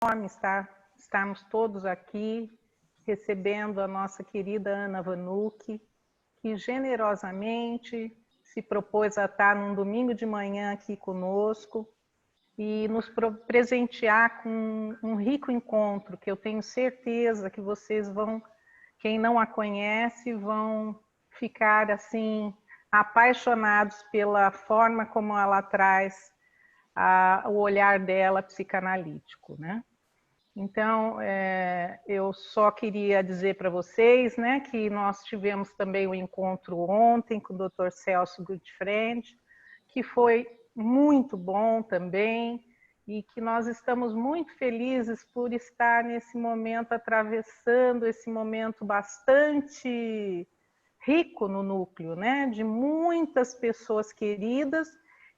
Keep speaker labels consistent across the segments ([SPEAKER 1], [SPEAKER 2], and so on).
[SPEAKER 1] enorme estarmos todos aqui recebendo a nossa querida Ana Vanucchi, que generosamente se propôs a estar num domingo de manhã aqui conosco e nos presentear com um rico encontro, que eu tenho certeza que vocês vão, quem não a conhece, vão ficar assim apaixonados pela forma como ela traz o olhar dela psicanalítico, né? Então, eu só queria dizer para vocês, né, que nós tivemos também um encontro ontem com o Dr. Celso Goodfriend, que foi muito bom também, e que nós estamos muito felizes por estar nesse momento, atravessando esse momento bastante rico no núcleo, né, de muitas pessoas queridas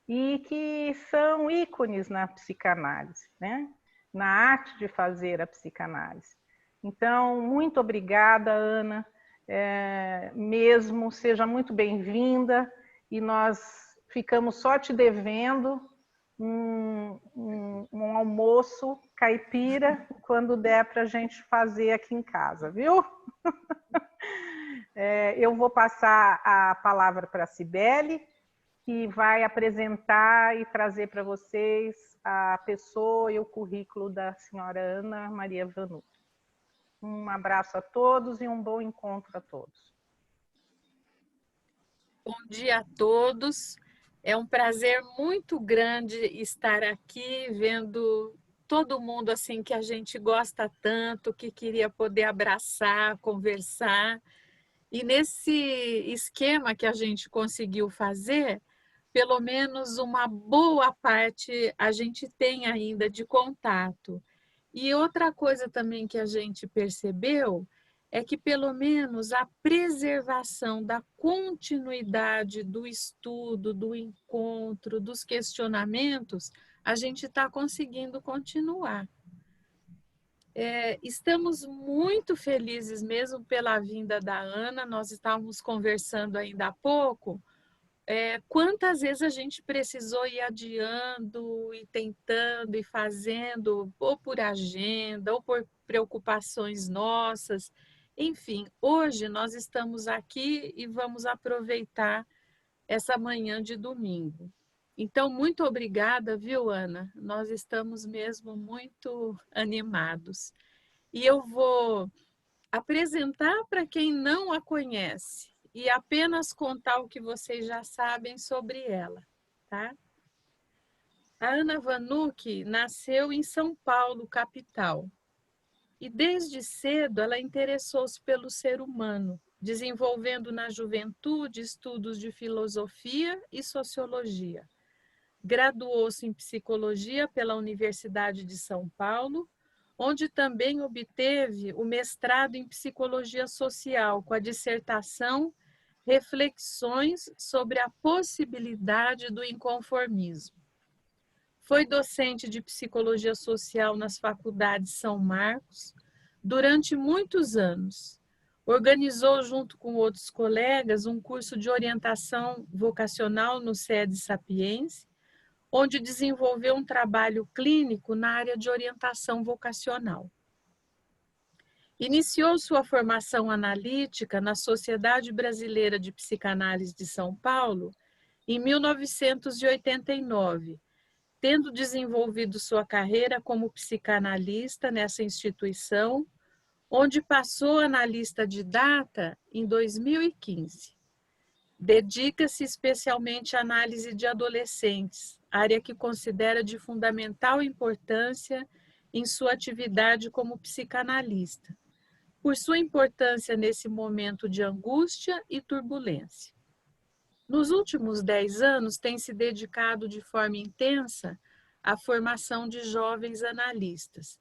[SPEAKER 1] e que são ícones na psicanálise, né? Na arte de fazer a psicanálise. Então, muito obrigada, Ana, mesmo, seja muito bem-vinda, e nós ficamos só te devendo um almoço caipira, quando der para a gente fazer aqui em casa, viu? Eu vou passar a palavra para a Cibele, que vai apresentar e trazer para vocês a pessoa e o currículo da senhora Ana Maria Vanucchi. Um abraço a todos e um bom encontro a todos.
[SPEAKER 2] Bom dia a todos. É um prazer muito grande estar aqui vendo todo mundo assim que a gente gosta tanto, que queria poder abraçar, conversar. E nesse esquema que a gente conseguiu fazer, pelo menos uma boa parte a gente tem ainda de contato. E outra coisa também que a gente percebeu é que pelo menos a preservação da continuidade do estudo, do encontro, dos questionamentos, a gente está conseguindo continuar. Estamos muito felizes mesmo pela vinda da Ana, nós estávamos conversando ainda há pouco, quantas vezes a gente precisou ir adiando e tentando e fazendo, ou por agenda, ou por preocupações nossas. Enfim, hoje nós estamos aqui e vamos aproveitar essa manhã de domingo. Então, muito obrigada, viu, Ana? Nós estamos mesmo muito animados. E eu vou apresentar para quem não a conhece e apenas contar o que vocês já sabem sobre ela, tá? A Ana Vanucchi nasceu em São Paulo, capital, e desde cedo ela interessou-se pelo ser humano, desenvolvendo na juventude estudos de filosofia e sociologia. Graduou-se em psicologia pela Universidade de São Paulo, onde também obteve o mestrado em psicologia social, com a dissertação Reflexões sobre a possibilidade do inconformismo. Foi docente de psicologia social nas faculdades São Marcos durante muitos anos. Organizou, junto com outros colegas, um curso de orientação vocacional no SEDE Sapiense, onde desenvolveu um trabalho clínico na área de orientação vocacional. Iniciou sua formação analítica na Sociedade Brasileira de Psicanálise de São Paulo em 1989, tendo desenvolvido sua carreira como psicanalista nessa instituição, onde passou analista de data em 2015. Dedica-se especialmente à análise de adolescentes, área que considera de fundamental importância em sua atividade como psicanalista, por sua importância nesse momento de angústia e turbulência. Nos últimos 10 anos, tem se dedicado de forma intensa à formação de jovens analistas.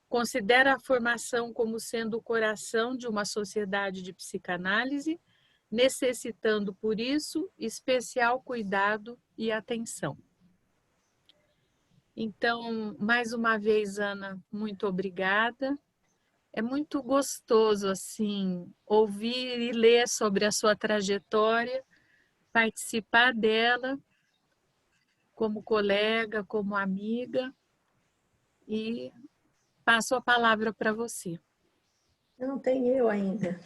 [SPEAKER 2] Considera a formação como sendo o coração de uma sociedade de psicanálise, necessitando, por isso, especial cuidado e atenção. Então, mais uma vez, Ana, muito obrigada. É muito gostoso, assim, ouvir e ler sobre a sua trajetória, participar dela como colega, como amiga, e passo a palavra para você.
[SPEAKER 3] Não tem eu ainda.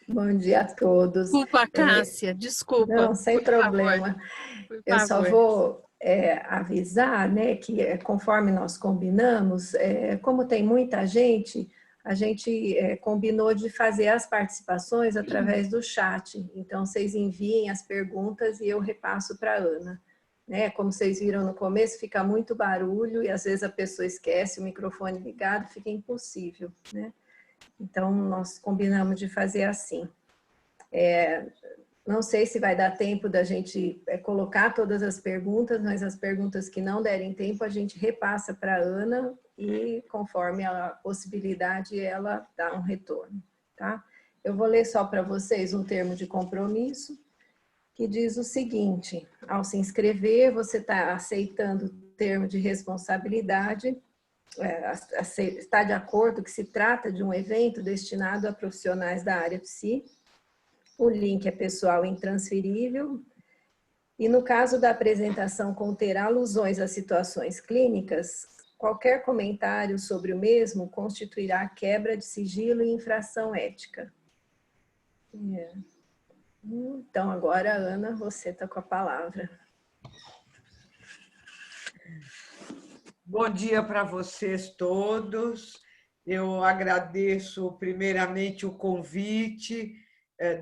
[SPEAKER 3] Bom dia a todos.
[SPEAKER 2] Desculpa, Cássia, desculpa.
[SPEAKER 3] Não, sem problema.
[SPEAKER 2] Por
[SPEAKER 3] Eu só
[SPEAKER 2] favor.
[SPEAKER 3] vou avisar, né, que conforme nós combinamos, como tem muita gente, a gente combinou de fazer as participações através do chat. Então, vocês enviem as perguntas e eu repasso para a Ana. Né? Como vocês viram no começo, fica muito barulho e às vezes a pessoa esquece o microfone ligado, fica impossível. Né? Então, nós combinamos de fazer assim. Não sei se vai dar tempo da gente colocar todas as perguntas, mas as perguntas que não derem tempo, a gente repassa para a Ana e, conforme a possibilidade, ela dá um retorno. Tá? Eu vou ler só para vocês um termo de compromisso, que diz o seguinte: ao se inscrever, você está aceitando o termo de responsabilidade, está de acordo que se trata de um evento destinado a profissionais da área psi. O link é pessoal e intransferível. E no caso da apresentação conter alusões a situações clínicas, qualquer comentário sobre o mesmo constituirá quebra de sigilo e infração ética. Então, agora, Ana, você está com a palavra.
[SPEAKER 4] Bom dia para vocês todos. Eu agradeço primeiramente o convite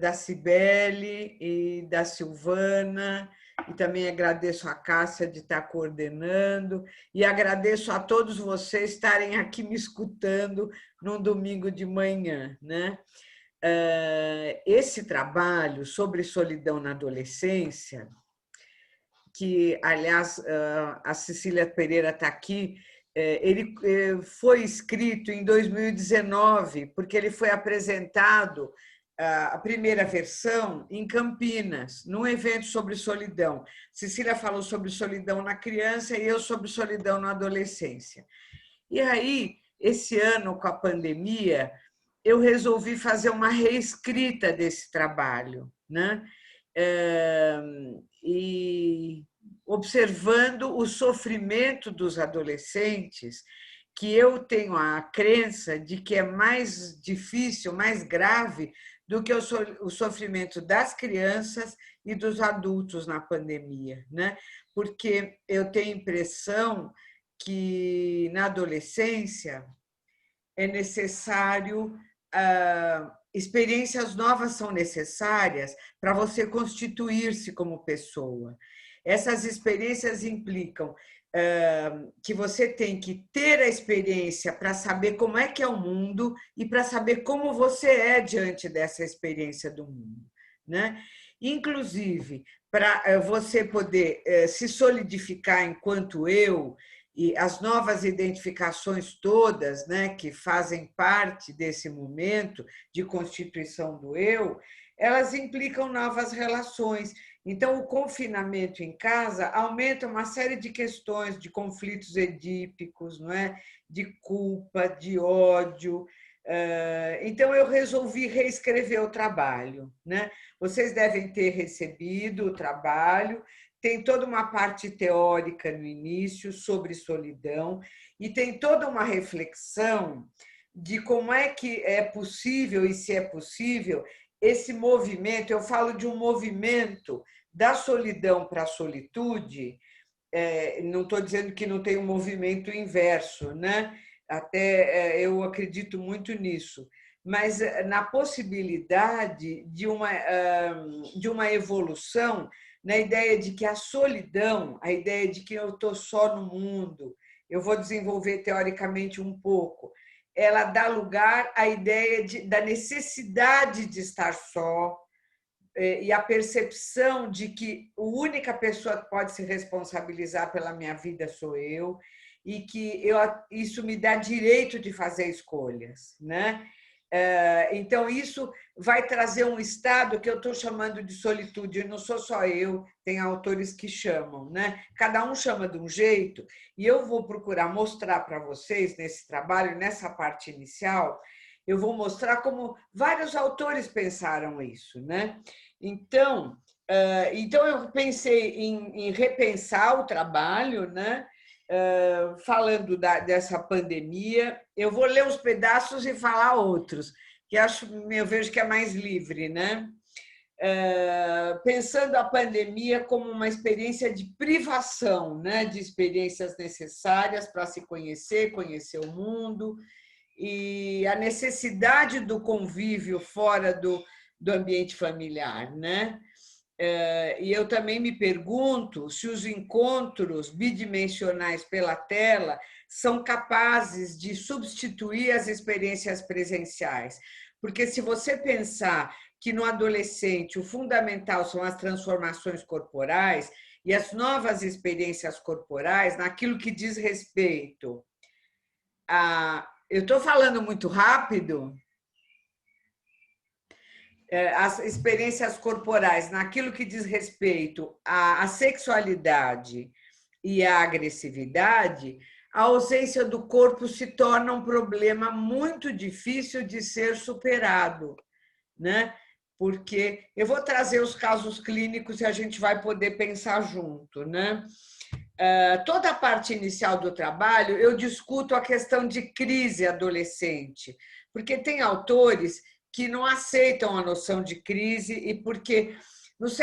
[SPEAKER 4] da Cibele e da Silvana, e também agradeço a Cássia de estar coordenando, e agradeço a todos vocês estarem aqui me escutando num domingo de manhã, né? Esse trabalho sobre solidão na adolescência, que, aliás, a Cecília Pereira está aqui, ele foi escrito em 2019, porque ele foi apresentado, a primeira versão, em Campinas, num evento sobre solidão. Cecília falou sobre solidão na criança e eu sobre solidão na adolescência. E aí, esse ano, com a pandemia, eu resolvi fazer uma reescrita desse trabalho, né? E observando o sofrimento dos adolescentes, que eu tenho a crença de que é mais difícil, mais grave do que o sofrimento das crianças e dos adultos na pandemia, né? Porque eu tenho a impressão que na adolescência é necessário, experiências novas são necessárias para você constituir-se como pessoa. Essas experiências implicam que você tem que ter a experiência para saber como é que é o mundo e para saber como você é diante dessa experiência do mundo, né? Inclusive, para você poder se solidificar enquanto eu, e as novas identificações todas, né, que fazem parte desse momento de constituição do eu, elas implicam novas relações. Então, o confinamento em casa aumenta uma série de questões, de conflitos edípicos, não é? De culpa, de ódio. Então, eu resolvi reescrever o trabalho, né? Vocês devem ter recebido o trabalho. Tem toda uma parte teórica no início sobre solidão e tem toda uma reflexão de como é que é possível, e se é possível, esse movimento. Eu falo de um movimento da solidão para a solitude. Não estou dizendo que não tem um movimento inverso, né? Até eu acredito muito nisso, mas na possibilidade de uma evolução, na ideia de que a solidão, a ideia de que eu estou só no mundo, eu vou desenvolver teoricamente um pouco, ela dá lugar à ideia da necessidade de estar só, e a percepção de que a única pessoa que pode se responsabilizar pela minha vida sou eu, e que isso me dá direito de fazer escolhas, né? Então, isso vai trazer um estado que eu estou chamando de solitude. Não sou só eu, tem autores que chamam, né? Cada um chama de um jeito, e eu vou procurar mostrar para vocês nesse trabalho, nessa parte inicial, eu vou mostrar como vários autores pensaram isso, né? Então eu pensei em repensar o trabalho, né? falando dessa pandemia. Eu vou ler uns pedaços e falar outros, que eu vejo que é mais livre, né? Pensando a pandemia como uma experiência de privação, né? De experiências necessárias para se conhecer o mundo, e a necessidade do convívio fora do ambiente familiar, né? E eu também me pergunto se os encontros bidimensionais pela tela são capazes de substituir as experiências presenciais. Porque se você pensar que no adolescente o fundamental são as transformações corporais e as novas experiências corporais, naquilo que diz respeito a... Eu estou falando muito rápido? As experiências corporais, naquilo que diz respeito à sexualidade e à agressividade, a ausência do corpo se torna um problema muito difícil de ser superado, né? Porque eu vou trazer os casos clínicos e a gente vai poder pensar junto, né? Toda a parte inicial do trabalho eu discuto a questão de crise adolescente, porque tem autores que não aceitam a noção de crise, e porque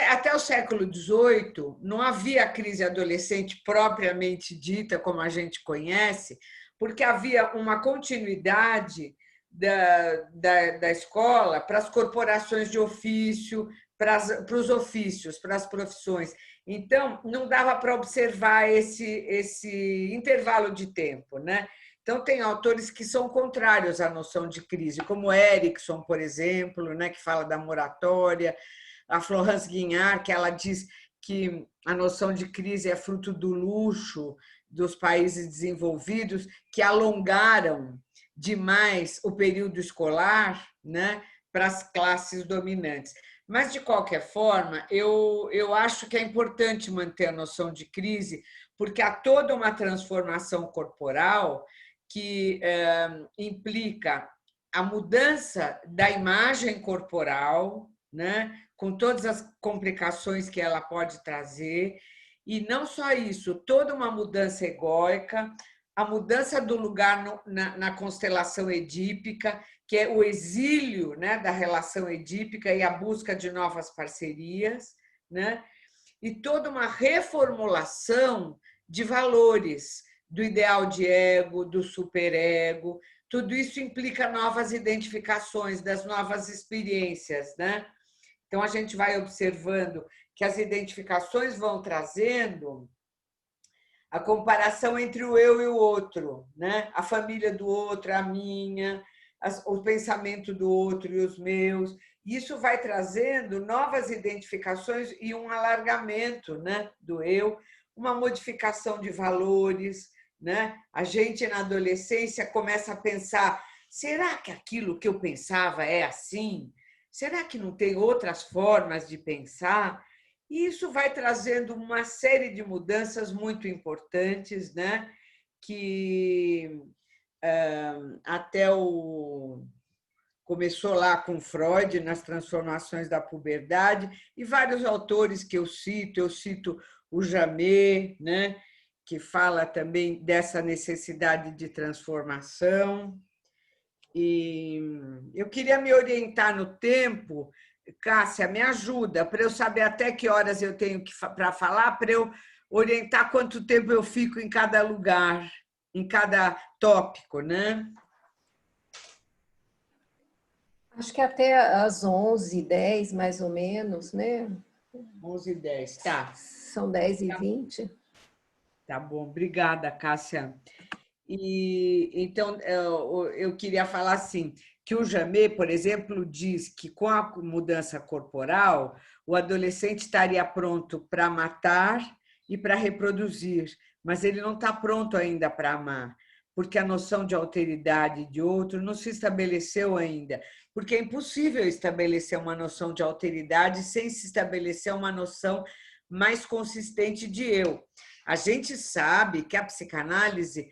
[SPEAKER 4] até o século XVIII não havia crise adolescente propriamente dita, como a gente conhece, porque havia uma continuidade da escola para as corporações de ofício, para os ofícios, para as profissões. Então, não dava para observar esse intervalo de tempo, né? Então, tem autores que são contrários à noção de crise, como Erickson, por exemplo, né, que fala da moratória, a Florence Guignard, que ela diz que a noção de crise é fruto do luxo dos países desenvolvidos, que alongaram demais o período escolar, né, para as classes dominantes. Mas, de qualquer forma, eu acho que é importante manter a noção de crise, porque há toda uma transformação corporal que implica a mudança da imagem corporal, né, com todas as complicações que ela pode trazer, e não só isso, toda uma mudança egóica, a mudança do lugar na constelação edípica, que é o exílio, né, da relação edípica e a busca de novas parcerias, né, e toda uma reformulação de valores, do ideal de ego, do superego. Tudo isso implica novas identificações das novas experiências, né? Então, a gente vai observando que as identificações vão trazendo a comparação entre o eu e o outro, né? A família do outro, a minha, o pensamento do outro e os meus. Isso vai trazendo novas identificações e um alargamento, né, do eu, uma modificação de valores, né? A gente, na adolescência, começa a pensar: será que aquilo que eu pensava é assim? Será que não tem outras formas de pensar? E isso vai trazendo uma série de mudanças muito importantes, né? Que até começou lá com Freud, nas transformações da puberdade, e vários autores que eu cito o Jamet, né? Que fala também dessa necessidade de transformação. E eu queria me orientar no tempo. Cássia, me ajuda para eu saber até que horas eu tenho para falar, para eu orientar quanto tempo eu fico em cada lugar, em cada tópico, né?
[SPEAKER 3] Acho que até às 11h10, mais ou menos, né?
[SPEAKER 4] 11h10, tá.
[SPEAKER 3] São 10h20.
[SPEAKER 4] Tá bom, obrigada, Cássia. E então eu queria falar assim, que o Jamet, por exemplo, diz que com a mudança corporal, o adolescente estaria pronto para matar e para reproduzir, mas ele não está pronto ainda para amar, porque a noção de alteridade de outro não se estabeleceu ainda, porque é impossível estabelecer uma noção de alteridade sem se estabelecer uma noção mais consistente de eu. A gente sabe que a psicanálise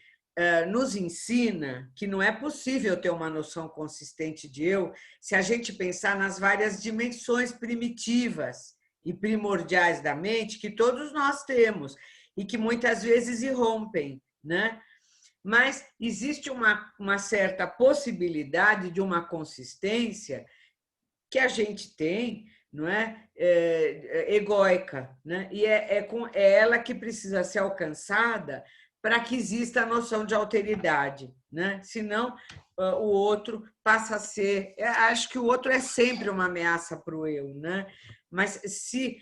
[SPEAKER 4] nos ensina que não é possível ter uma noção consistente de eu se a gente pensar nas várias dimensões primitivas e primordiais da mente que todos nós temos e que muitas vezes irrompem, né? Mas existe uma certa possibilidade de uma consistência que a gente tem, não é? Egóica, né? E é ela que precisa ser alcançada para que exista a noção de alteridade, né? Senão, o outro passa a ser... Acho que o outro é sempre uma ameaça para o eu, né? Mas se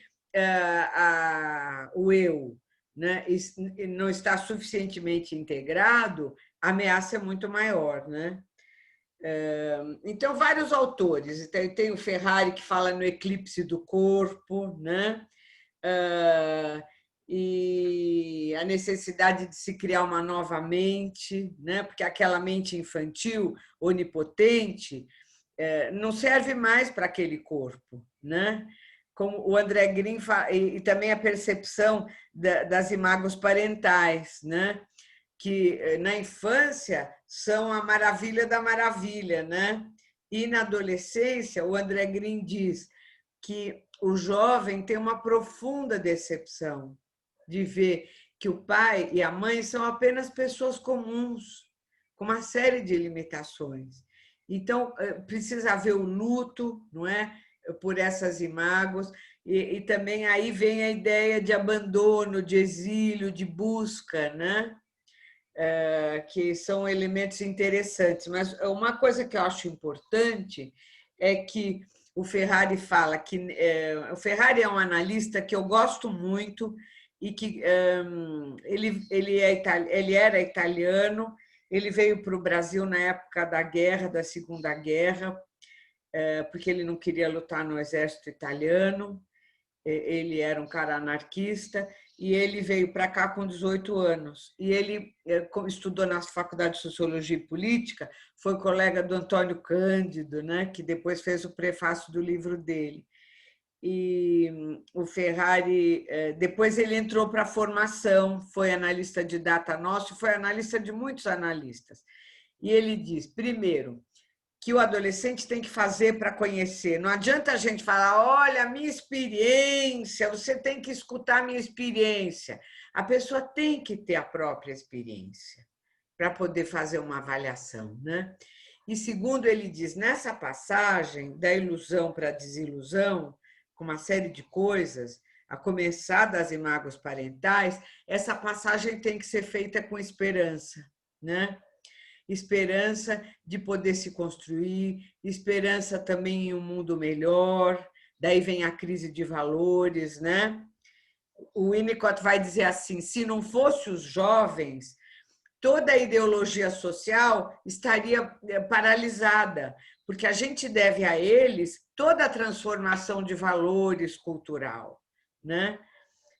[SPEAKER 4] o eu, né, não está suficientemente integrado, a ameaça é muito maior, né? Então, vários autores. Tem o Ferrari, que fala no eclipse do corpo, né? E a necessidade de se criar uma nova mente, né? Porque aquela mente infantil, onipotente, não serve mais para aquele corpo, né? Como o André Green fala, e também a percepção das imagens parentais, né? Que na infância são a maravilha da maravilha, né? E na adolescência, o André Green diz que o jovem tem uma profunda decepção de ver que o pai e a mãe são apenas pessoas comuns, com uma série de limitações. Então, precisa haver o luto, não é? Por essas imagens, e também aí vem a ideia de abandono, de exílio, de busca, né? Que são elementos interessantes. Mas uma coisa que eu acho importante é que o Ferrari fala que... o Ferrari é um analista que eu gosto muito e que ele era italiano, ele veio para o Brasil na época da guerra, da Segunda Guerra, porque ele não queria lutar no exército italiano, ele era um cara anarquista, e ele veio para cá com 18 anos. E ele estudou na Faculdade de Sociologia e Política, foi colega do Antônio Cândido, né, que depois fez o prefácio do livro dele. E o Ferrari, depois ele entrou para a formação, foi analista de data nosso, foi analista de muitos analistas. E ele diz, primeiro, que o adolescente tem que fazer para conhecer. Não adianta a gente falar, olha, a minha experiência, você tem que escutar a minha experiência. A pessoa tem que ter a própria experiência para poder fazer uma avaliação, né? E segundo, ele diz, nessa passagem da ilusão para a desilusão, com uma série de coisas, a começar das imagens parentais, essa passagem tem que ser feita com esperança, né? Esperança de poder se construir, esperança também em um mundo melhor, daí vem a crise de valores, né? O Winnicott vai dizer assim, se não fosse os jovens, toda a ideologia social estaria paralisada, porque a gente deve a eles toda a transformação de valores cultural, né?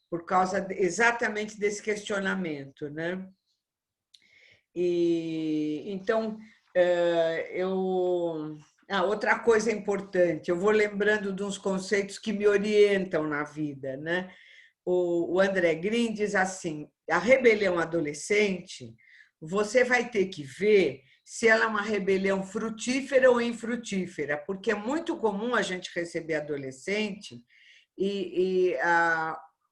[SPEAKER 4] Por causa exatamente desse questionamento, né? E então outra coisa importante, eu vou lembrando de uns conceitos que me orientam na vida, né? O André Green diz assim: a rebelião adolescente, você vai ter que ver se ela é uma rebelião frutífera ou infrutífera, porque é muito comum a gente receber adolescente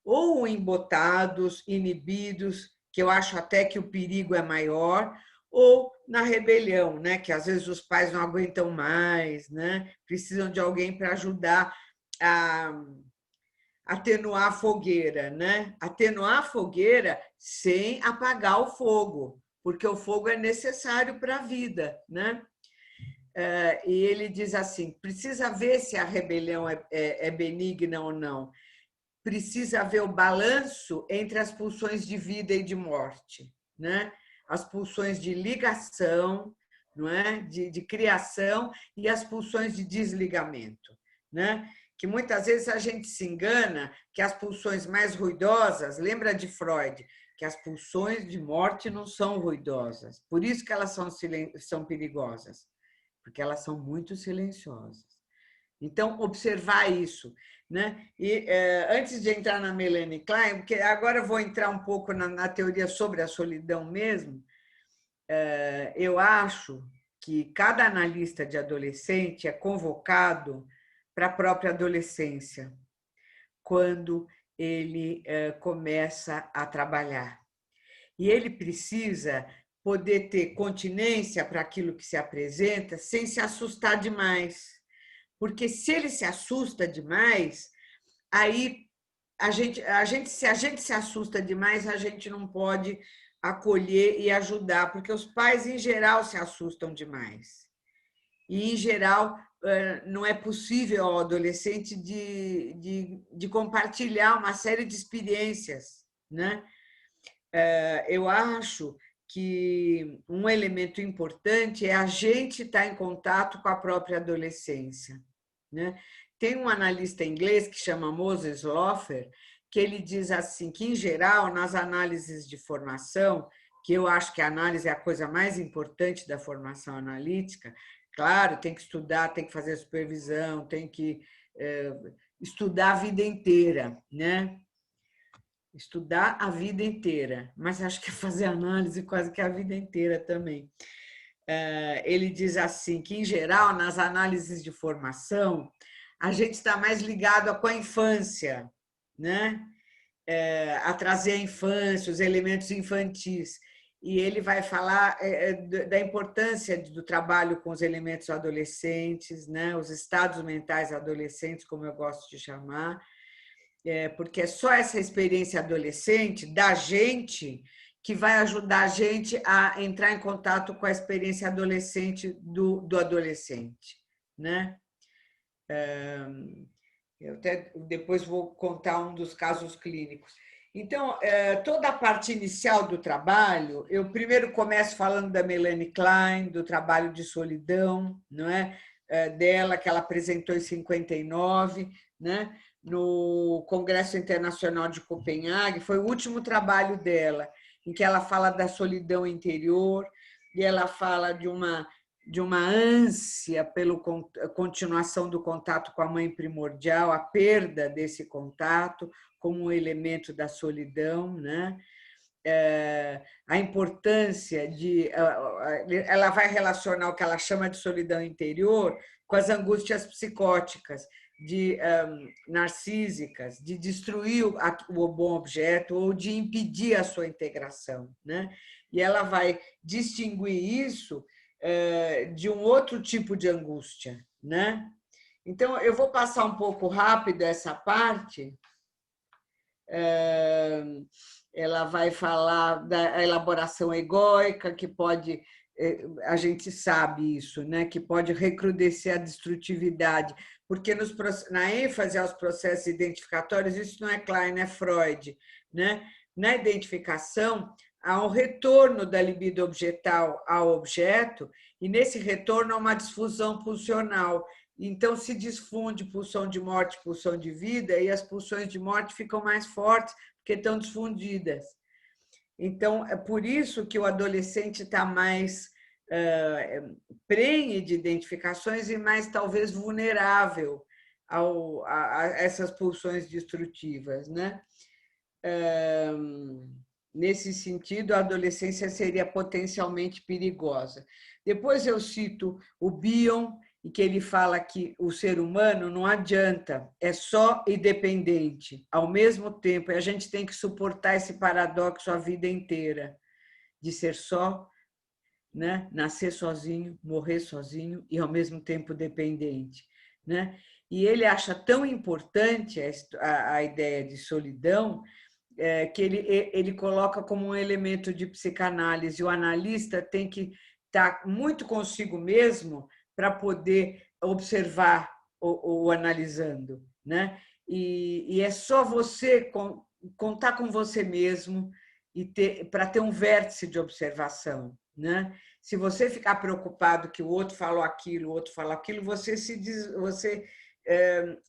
[SPEAKER 4] ou embotados, inibidos, que eu acho até que o perigo é maior, ou na rebelião, né? Que às vezes os pais não aguentam mais, né? Precisam de alguém para ajudar a atenuar a fogueira, né? Atenuar a fogueira sem apagar o fogo, porque o fogo é necessário para a vida, né? E ele diz assim, precisa ver se a rebelião é benigna ou não. Precisa haver o balanço entre as pulsões de vida e de morte, né? As pulsões de ligação, não é? de criação e as pulsões de desligamento, né? Que muitas vezes a gente se engana que as pulsões mais ruidosas, lembra de Freud, que as pulsões de morte não são ruidosas, por isso que elas são perigosas, porque elas são muito silenciosas. Então, observar isso, né? E antes de entrar na Melanie Klein, porque agora eu vou entrar um pouco na teoria sobre a solidão mesmo, eu acho que cada analista de adolescente é convocado para a própria adolescência, quando ele começa a trabalhar. E ele precisa poder ter continência para aquilo que se apresenta sem se assustar demais. Porque se ele se assusta demais, aí se a gente se assusta demais, a gente não pode acolher e ajudar, porque os pais, em geral, se assustam demais. E, em geral, não é possível ao adolescente de compartilhar uma série de experiências, né? Eu acho que um elemento importante é a gente estar em contato com a própria adolescência, né? Tem um analista inglês que chama Moses Loffer, que ele diz assim, que, em geral, nas análises de formação, que eu acho que a análise é a coisa mais importante da formação analítica, claro, tem que estudar, tem que fazer supervisão, tem que estudar a vida inteira, né? Estudar a vida inteira, mas acho que fazer análise quase que a vida inteira também. Ele diz assim, que, em geral, nas análises de formação, a gente está mais ligado com a infância, né? A trazer a infância, os elementos infantis. E ele vai falar da importância do trabalho com os elementos adolescentes, né? Os estados mentais adolescentes, como eu gosto de chamar, porque é só essa experiência adolescente da gente que vai ajudar a gente a entrar em contato com a experiência adolescente do adolescente, né? Eu até depois vou contar um dos casos clínicos. Então, toda a parte inicial do trabalho, eu primeiro começo falando da Melanie Klein, do trabalho de solidão, não é? Dela, que ela apresentou em 59, né? No Congresso Internacional de Copenhague, foi o último trabalho dela, em que ela fala da solidão interior, e ela fala de uma ânsia pela continuação do contato com a mãe primordial, a perda desse contato como um elemento da solidão, né? A importância de... Ela vai relacionar o que ela chama de solidão interior com as angústias psicóticas, narcísicas, de destruir o bom objeto ou de impedir a sua integração, né? E ela vai distinguir isso de um outro tipo de angústia, né? Então, eu vou passar um pouco rápido essa parte. Ela vai falar da elaboração egóica, que pode, a gente sabe isso, né? Que pode recrudescer a destrutividade, porque na ênfase aos processos identificatórios, isso não é Klein, é Freud, né? Na identificação, há um retorno da libido objetal ao objeto, e nesse retorno há uma disfusão pulsional. Então, se desfunde pulsão de morte, pulsão de vida, e as pulsões de morte ficam mais fortes, porque estão desfundidas. Então, é por isso que o adolescente está mais prenhe de identificações e mais, talvez, vulnerável a essas pulsões destrutivas, né? Nesse sentido, a adolescência seria potencialmente perigosa. Depois eu cito o Bion, em que ele fala que o ser humano não adianta, é só e dependente, ao mesmo tempo, e a gente tem que suportar esse paradoxo a vida inteira, de ser só, né? Nascer sozinho, morrer sozinho e, ao mesmo tempo, dependente, né? E ele acha tão importante a ideia de solidão que ele coloca como um elemento de psicanálise. O analista tem que estar muito consigo mesmo para poder observar o analisando, né? E é só você contar com você mesmo e para ter um vértice de observação, né? Se você ficar preocupado que o outro falou aquilo, o outro falou aquilo, você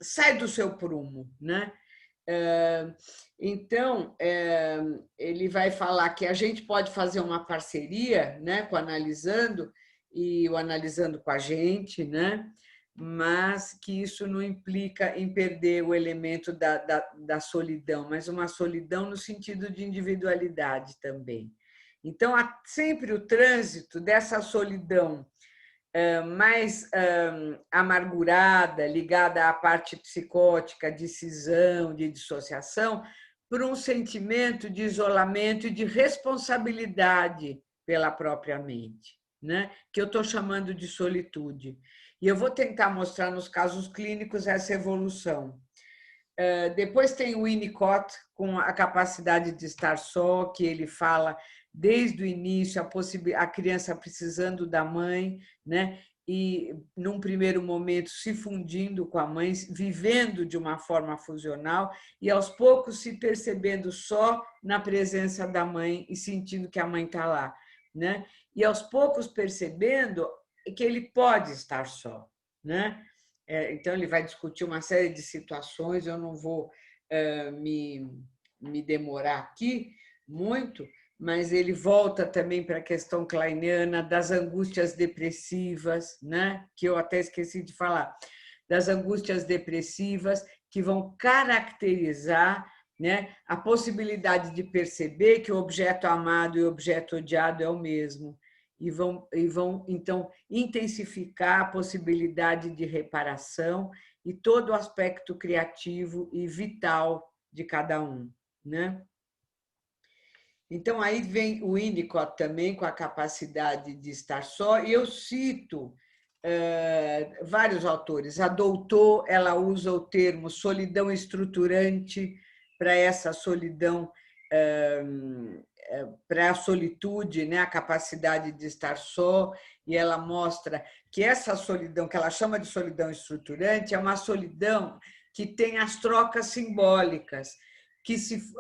[SPEAKER 4] sai do seu prumo, né? Então, ele vai falar que a gente pode fazer uma parceria, né, com o analisando e o analisando com a gente, né? Mas que isso não implica em perder o elemento da solidão, mas uma solidão no sentido de individualidade também. Então, há sempre o trânsito dessa solidão mais amargurada, ligada à parte psicótica, de cisão, de dissociação, por um sentimento de isolamento e de responsabilidade pela própria mente, né? Que eu estou chamando de solitude. E eu vou tentar mostrar nos casos clínicos essa evolução. Depois tem o Winnicott, com a capacidade de estar só, que ele fala desde o início, a criança precisando da mãe, né? E, num primeiro momento, se fundindo com a mãe, vivendo de uma forma fusional e, aos poucos, se percebendo só na presença da mãe e sentindo que a mãe está lá, né? E, aos poucos, percebendo que ele pode estar só, né? Então, ele vai discutir uma série de situações, eu não vou me demorar aqui muito, mas ele volta também para a questão kleiniana das angústias depressivas, né? Que eu até esqueci de falar, das angústias depressivas que vão caracterizar, né, a possibilidade de perceber que o objeto amado e o objeto odiado é o mesmo, e vão então intensificar a possibilidade de reparação e todo o aspecto criativo e vital de cada um, né? Então, aí vem o Winnicott também com a capacidade de estar só. E eu cito vários autores. A Doutor, ela usa o termo solidão estruturante para essa solidão, para a solitude, né? A capacidade de estar só. E ela mostra que essa solidão, que ela chama de solidão estruturante, é uma solidão que tem as trocas simbólicas, que se...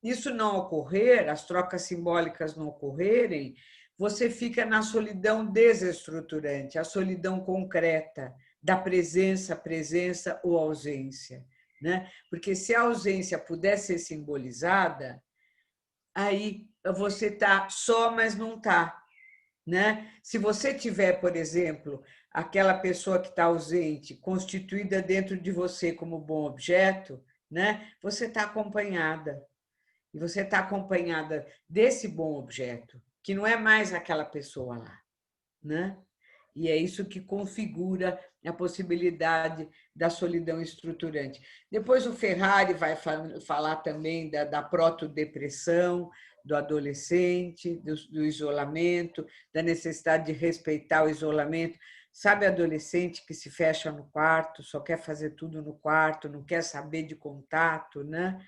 [SPEAKER 4] isso não ocorrer, as trocas simbólicas não ocorrerem, você fica na solidão desestruturante, a solidão concreta da presença ou ausência, né? Porque se a ausência puder ser simbolizada, aí você está só, mas não está, né? Se você tiver, por exemplo, aquela pessoa que está ausente constituída dentro de você como bom objeto, né? Você está acompanhada. E você está acompanhada desse bom objeto, que não é mais aquela pessoa lá, né? E é isso que configura a possibilidade da solidão estruturante. Depois o Ferrari vai falar também da protodepressão, do adolescente, do isolamento, da necessidade de respeitar o isolamento. Sabe, adolescente que se fecha no quarto, só quer fazer tudo no quarto, não quer saber de contato, né?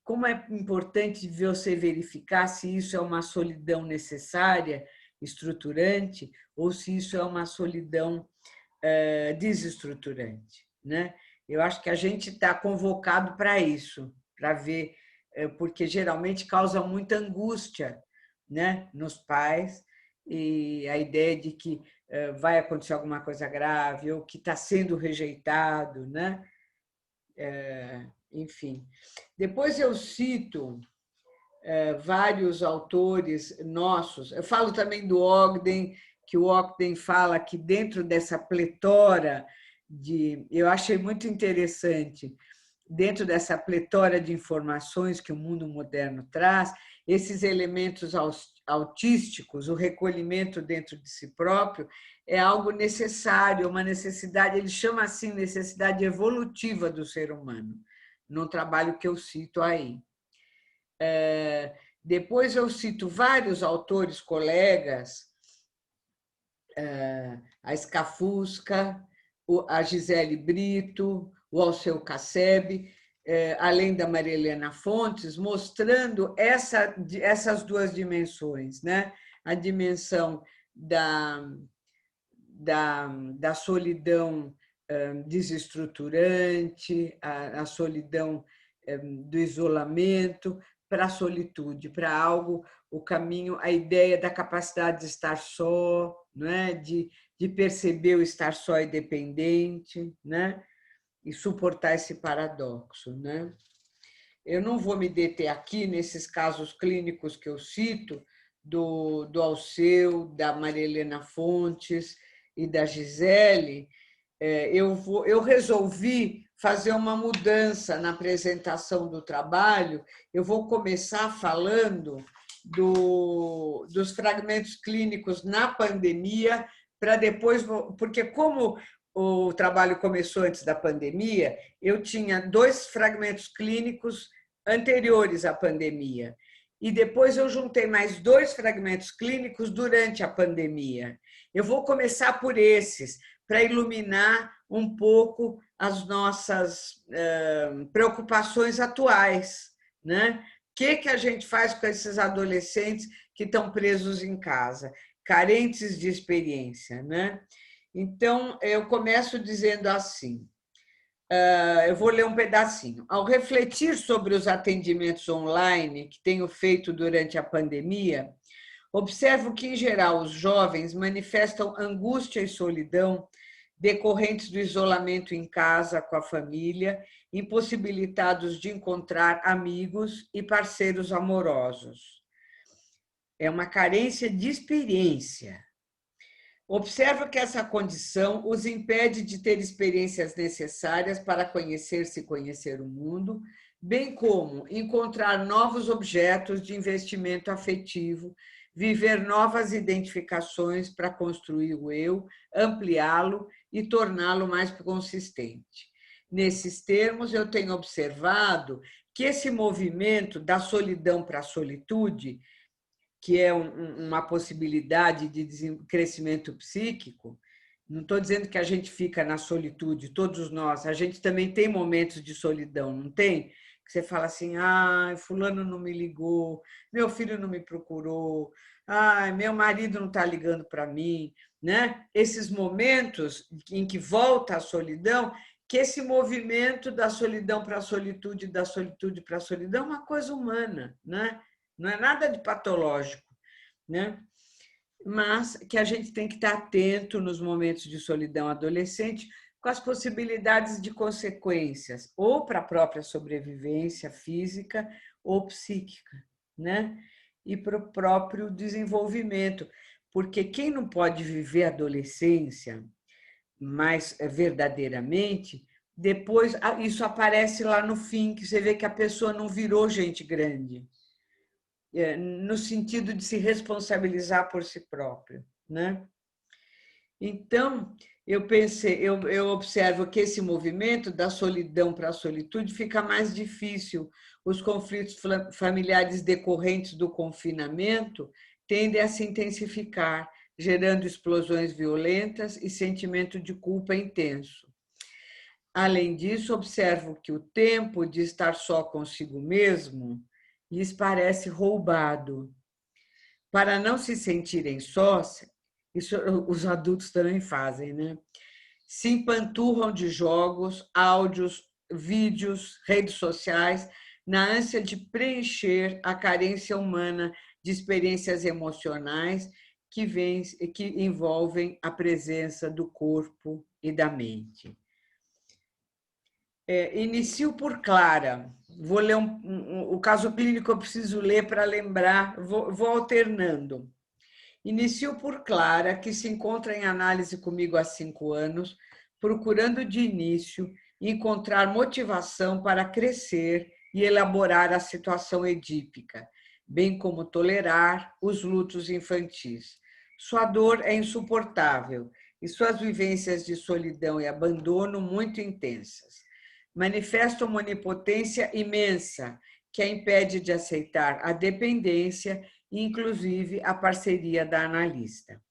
[SPEAKER 4] Como é importante você verificar se isso é uma solidão necessária, estruturante, ou se isso é uma solidão desestruturante, né? Eu acho que a gente está convocado para isso, para ver, porque geralmente causa muita angústia, né, nos pais, e a ideia de que vai acontecer alguma coisa grave ou que está sendo rejeitado, né? Enfim. Depois eu cito vários autores nossos. Eu falo também do Ogden, que o Ogden fala que dentro dessa pletora de... Eu achei muito interessante, dentro dessa pletora de informações que o mundo moderno traz, esses elementos autísticos, o recolhimento dentro de si próprio, é algo necessário, uma necessidade, ele chama assim necessidade evolutiva do ser humano, num trabalho que eu cito aí. Depois eu cito vários autores, colegas, a Scafusca, a Gisele Brito, o Alceu Casseb, além da Maria Helena Fontes, mostrando essas duas dimensões, né? A dimensão da solidão desestruturante, a solidão do isolamento, para a solitude, para algo, o caminho, a ideia da capacidade de estar só, né? de perceber o estar só e dependente, né? E suportar esse paradoxo, né? Eu não vou me deter aqui nesses casos clínicos que eu cito, do Alceu, da Maria Helena Fontes e da Gisele. Eu resolvi fazer uma mudança na apresentação do trabalho. Eu vou começar falando dos fragmentos clínicos na pandemia, para depois, porque como o trabalho começou antes da pandemia, eu tinha 2 fragmentos clínicos anteriores à pandemia. E depois eu juntei mais 2 fragmentos clínicos durante a pandemia. Eu vou começar por esses, para iluminar um pouco as nossas preocupações atuais, né? O que a gente faz com esses adolescentes que estão presos em casa, carentes de experiência, né? Então, eu começo dizendo assim, eu vou ler um pedacinho. Ao refletir sobre os atendimentos online que tenho feito durante a pandemia, observo que, em geral, os jovens manifestam angústia e solidão decorrentes do isolamento em casa com a família, impossibilitados de encontrar amigos e parceiros amorosos. É uma carência de experiência. Observo que essa condição os impede de ter experiências necessárias para conhecer-se e conhecer o mundo, bem como encontrar novos objetos de investimento afetivo, viver novas identificações para construir o eu, ampliá-lo e torná-lo mais consistente. Nesses termos, eu tenho observado que esse movimento da solidão para a solitude, que é uma possibilidade de crescimento psíquico, não estou dizendo que a gente fica na solitude, todos nós, a gente também tem momentos de solidão, não tem? Que você fala assim, fulano não me ligou, meu filho não me procurou, meu marido não está ligando para mim, né? Esses momentos em que volta a solidão, que esse movimento da solidão para a solitude, da solitude para a solidão, é uma coisa humana, né? Não é nada de patológico, né? Mas que a gente tem que estar atento nos momentos de solidão adolescente com as possibilidades de consequências, ou para a própria sobrevivência física ou psíquica, né? E para o próprio desenvolvimento. Porque quem não pode viver a adolescência mais verdadeiramente, depois isso aparece lá no fim, que você vê que a pessoa não virou gente grande, no sentido de se responsabilizar por si próprio, né? Então, eu observo que esse movimento da solidão para a solitude fica mais difícil. Os conflitos familiares decorrentes do confinamento tendem a se intensificar, gerando explosões violentas e sentimento de culpa intenso. Além disso, observo que o tempo de estar só consigo mesmo lhes parece roubado. Para não se sentirem sós, isso os adultos também fazem, né? Se empanturram de jogos, áudios, vídeos, redes sociais, na ânsia de preencher a carência humana de experiências emocionais que envolvem a presença do corpo e da mente. Inicio por Clara. Vou ler o caso clínico, eu preciso ler para lembrar, vou alternando. Inicio por Clara, que se encontra em análise comigo há 5 anos, procurando de início encontrar motivação para crescer e elaborar a situação edípica, bem como tolerar os lutos infantis. Sua dor é insuportável e suas vivências de solidão e abandono muito intensas. Manifesta uma onipotência imensa que a impede de aceitar a dependência, inclusive a parceria da analista.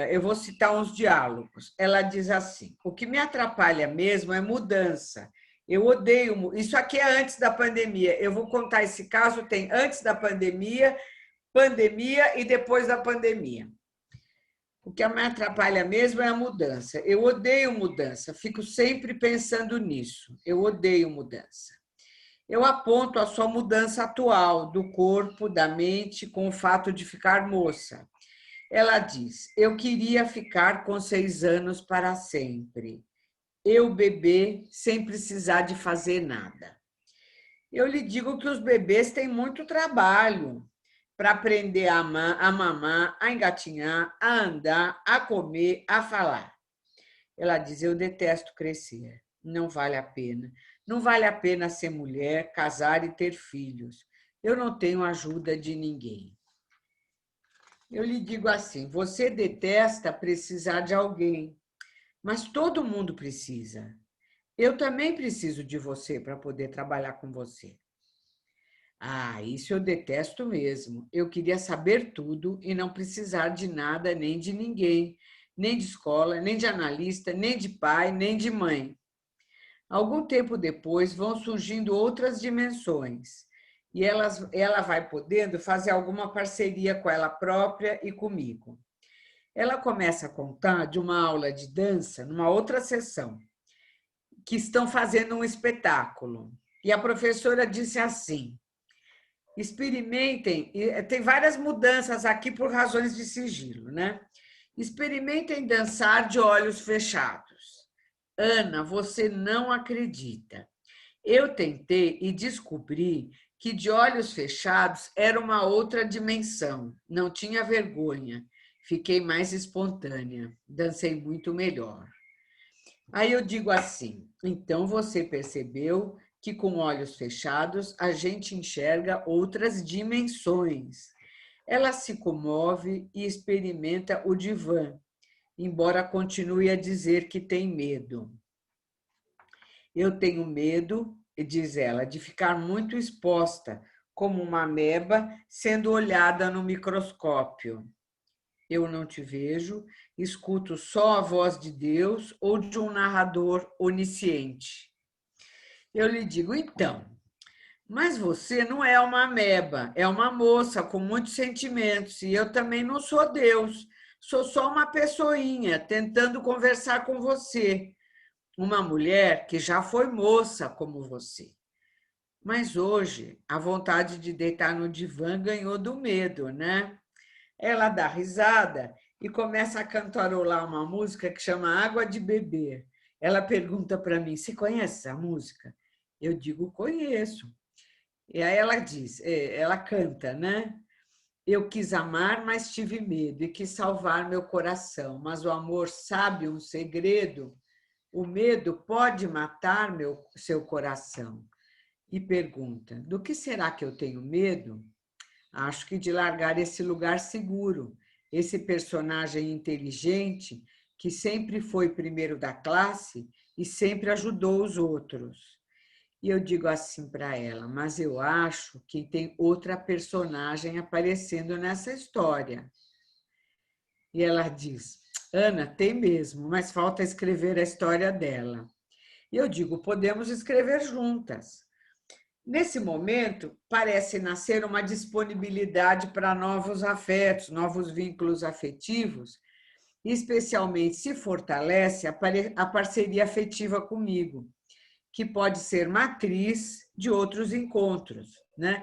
[SPEAKER 4] Eu vou citar uns diálogos. Ela diz assim: o que me atrapalha mesmo é mudança. Eu odeio. Isso aqui é antes da pandemia. Eu vou contar esse caso, tem antes da pandemia, pandemia e depois da pandemia. O que me atrapalha mesmo é a mudança. Eu odeio mudança, fico sempre pensando nisso. Eu odeio mudança. Eu aponto a sua mudança atual, do corpo, da mente, com o fato de ficar moça. Ela diz: eu queria ficar com 6 anos para sempre. Eu bebê sem precisar de fazer nada. Eu lhe digo que os bebês têm muito trabalho para aprender a mamar, a engatinhar, a andar, a comer, a falar. Ela diz: eu detesto crescer, não vale a pena. Não vale a pena ser mulher, casar e ter filhos. Eu não tenho ajuda de ninguém. Eu lhe digo assim, você detesta precisar de alguém, mas todo mundo precisa. Eu também preciso de você para poder trabalhar com você. Ah, isso eu detesto mesmo. Eu queria saber tudo e não precisar de nada nem de ninguém, nem de escola, nem de analista, nem de pai, nem de mãe. Algum tempo depois vão surgindo outras dimensões e ela vai podendo fazer alguma parceria com ela própria e comigo. Ela começa a contar de uma aula de dança numa outra sessão, que estão fazendo um espetáculo. E a professora disse assim, experimentem, tem várias mudanças aqui por razões de sigilo, né? Experimentem dançar de olhos fechados. Ana, você não acredita. Eu tentei e descobri que de olhos fechados era uma outra dimensão. Não tinha vergonha. Fiquei mais espontânea. Dancei muito melhor. Aí eu digo assim, então você percebeu que com olhos fechados a gente enxerga outras dimensões. Ela se comove e experimenta o divã, embora continue a dizer que tem medo. Eu tenho medo, diz ela, de ficar muito exposta, como uma ameba sendo olhada no microscópio. Eu não te vejo, escuto só a voz de Deus ou de um narrador onisciente. Eu lhe digo, então, mas você não é uma ameba, é uma moça com muitos sentimentos, e eu também não sou Deus, sou só uma pessoinha tentando conversar com você, uma mulher que já foi moça como você. Mas hoje, a vontade de deitar no divã ganhou do medo, né? Ela dá risada e começa a cantarolar uma música que chama Água de Beber. Ela pergunta para mim, você conhece essa música? Eu digo, conheço. E aí ela diz, ela canta, né? Eu quis amar, mas tive medo e quis salvar meu coração, mas o amor sabe um segredo. O medo pode matar seu coração. E pergunta, do que será que eu tenho medo? Acho que de largar esse lugar seguro, esse personagem inteligente que sempre foi primeiro da classe e sempre ajudou os outros. E eu digo assim para ela, mas eu acho que tem outra personagem aparecendo nessa história. E ela diz, Ana, tem mesmo, mas falta escrever a história dela. E eu digo, podemos escrever juntas. Nesse momento, parece nascer uma disponibilidade para novos afetos, novos vínculos afetivos, e especialmente se fortalece a parceria afetiva comigo, que pode ser matriz de outros encontros, né?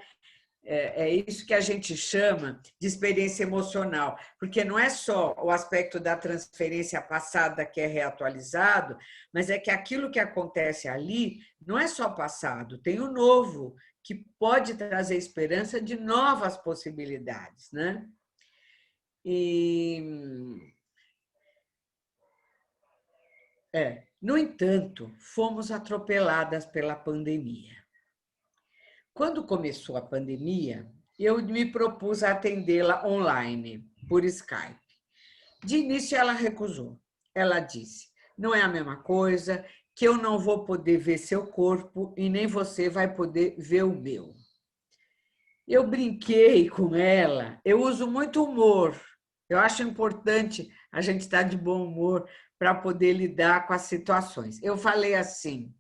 [SPEAKER 4] É isso que a gente chama de experiência emocional, porque não é só o aspecto da transferência passada que é reatualizado, mas é que aquilo que acontece ali não é só passado, tem o novo, que pode trazer esperança de novas possibilidades, né? No entanto, fomos atropeladas pela pandemia. Quando começou a pandemia, eu me propus a atendê-la online, por Skype. De início, ela recusou. Ela disse, não é a mesma coisa, que eu não vou poder ver seu corpo e nem você vai poder ver o meu. Eu brinquei com ela, eu uso muito humor. Eu acho importante a gente estar de bom humor para poder lidar com as situações. Eu falei assim,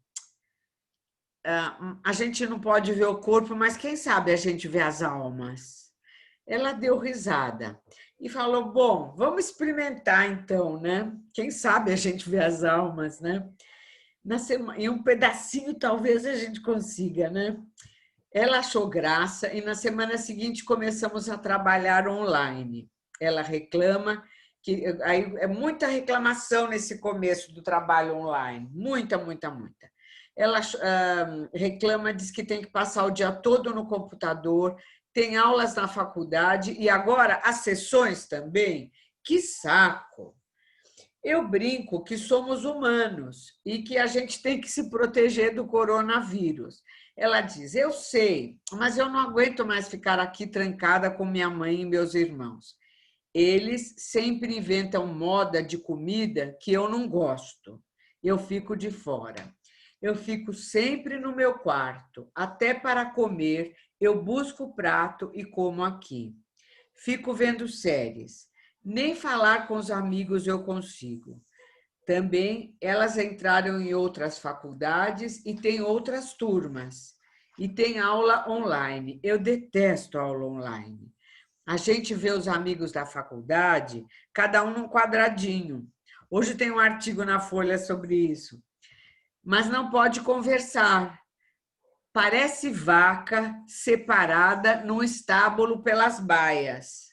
[SPEAKER 4] a gente não pode ver o corpo, mas quem sabe a gente vê as almas. Ela deu risada e falou, bom, vamos experimentar então, né? Quem sabe a gente vê as almas, né? Em um pedacinho talvez a gente consiga, né? Ela achou graça e na semana seguinte começamos a trabalhar online. Ela reclama que aí é muita reclamação nesse começo do trabalho online, muita. Ela reclama, diz que tem que passar o dia todo no computador, tem aulas na faculdade e agora as sessões também. Que saco! Eu brinco que somos humanos e que a gente tem que se proteger do coronavírus. Ela diz, eu sei, mas eu não aguento mais ficar aqui trancada com minha mãe e meus irmãos. Eles sempre inventam moda de comida que eu não gosto. Eu fico de fora. Eu fico sempre no meu quarto. Até para comer, eu busco o prato e como aqui. Fico vendo séries. Nem falar com os amigos eu consigo. Também elas entraram em outras faculdades e têm outras turmas. E tem aula online. Eu detesto aula online. A gente vê os amigos da faculdade, cada um num quadradinho. Hoje tem um artigo na Folha sobre isso. Mas não pode conversar. Parece vaca separada num estábulo pelas baias.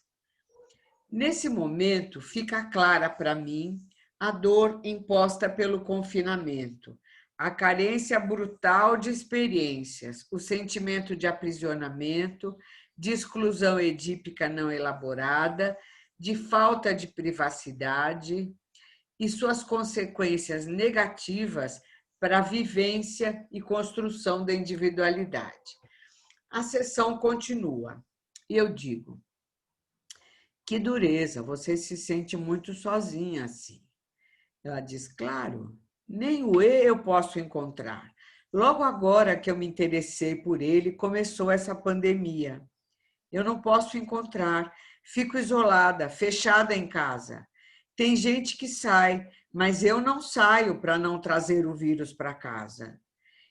[SPEAKER 4] Nesse momento, fica clara para mim a dor imposta pelo confinamento, a carência brutal de experiências, o sentimento de aprisionamento, de exclusão edípica não elaborada, de falta de privacidade e suas consequências negativas para a vivência e construção da individualidade. A sessão continua. E eu digo, que dureza, você se sente muito sozinha assim. Ela diz, claro, nem o E eu posso encontrar. Logo agora que eu me interessei por ele, começou essa pandemia. Eu não posso encontrar, fico isolada, fechada em casa. Tem gente que sai, mas eu não saio para não trazer o vírus para casa.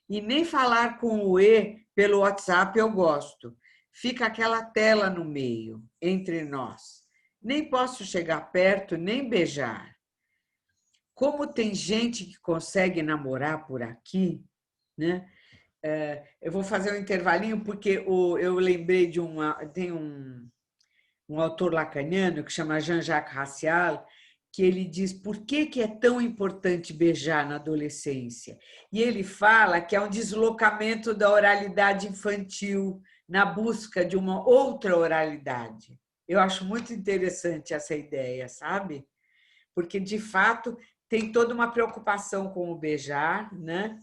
[SPEAKER 4] E nem falar com o E pelo WhatsApp eu gosto. Fica aquela tela no meio, entre nós. Nem posso chegar perto, nem beijar. Como tem gente que consegue namorar por aqui, né? Eu vou fazer um intervalinho porque eu lembrei de tem um autor lacaniano que chama Jean-Jacques Racial, que ele diz por que é tão importante beijar na adolescência. E ele fala que é um deslocamento da oralidade infantil na busca de uma outra oralidade. Eu acho muito interessante essa ideia, sabe? Porque, de fato, tem toda uma preocupação com o beijar, né?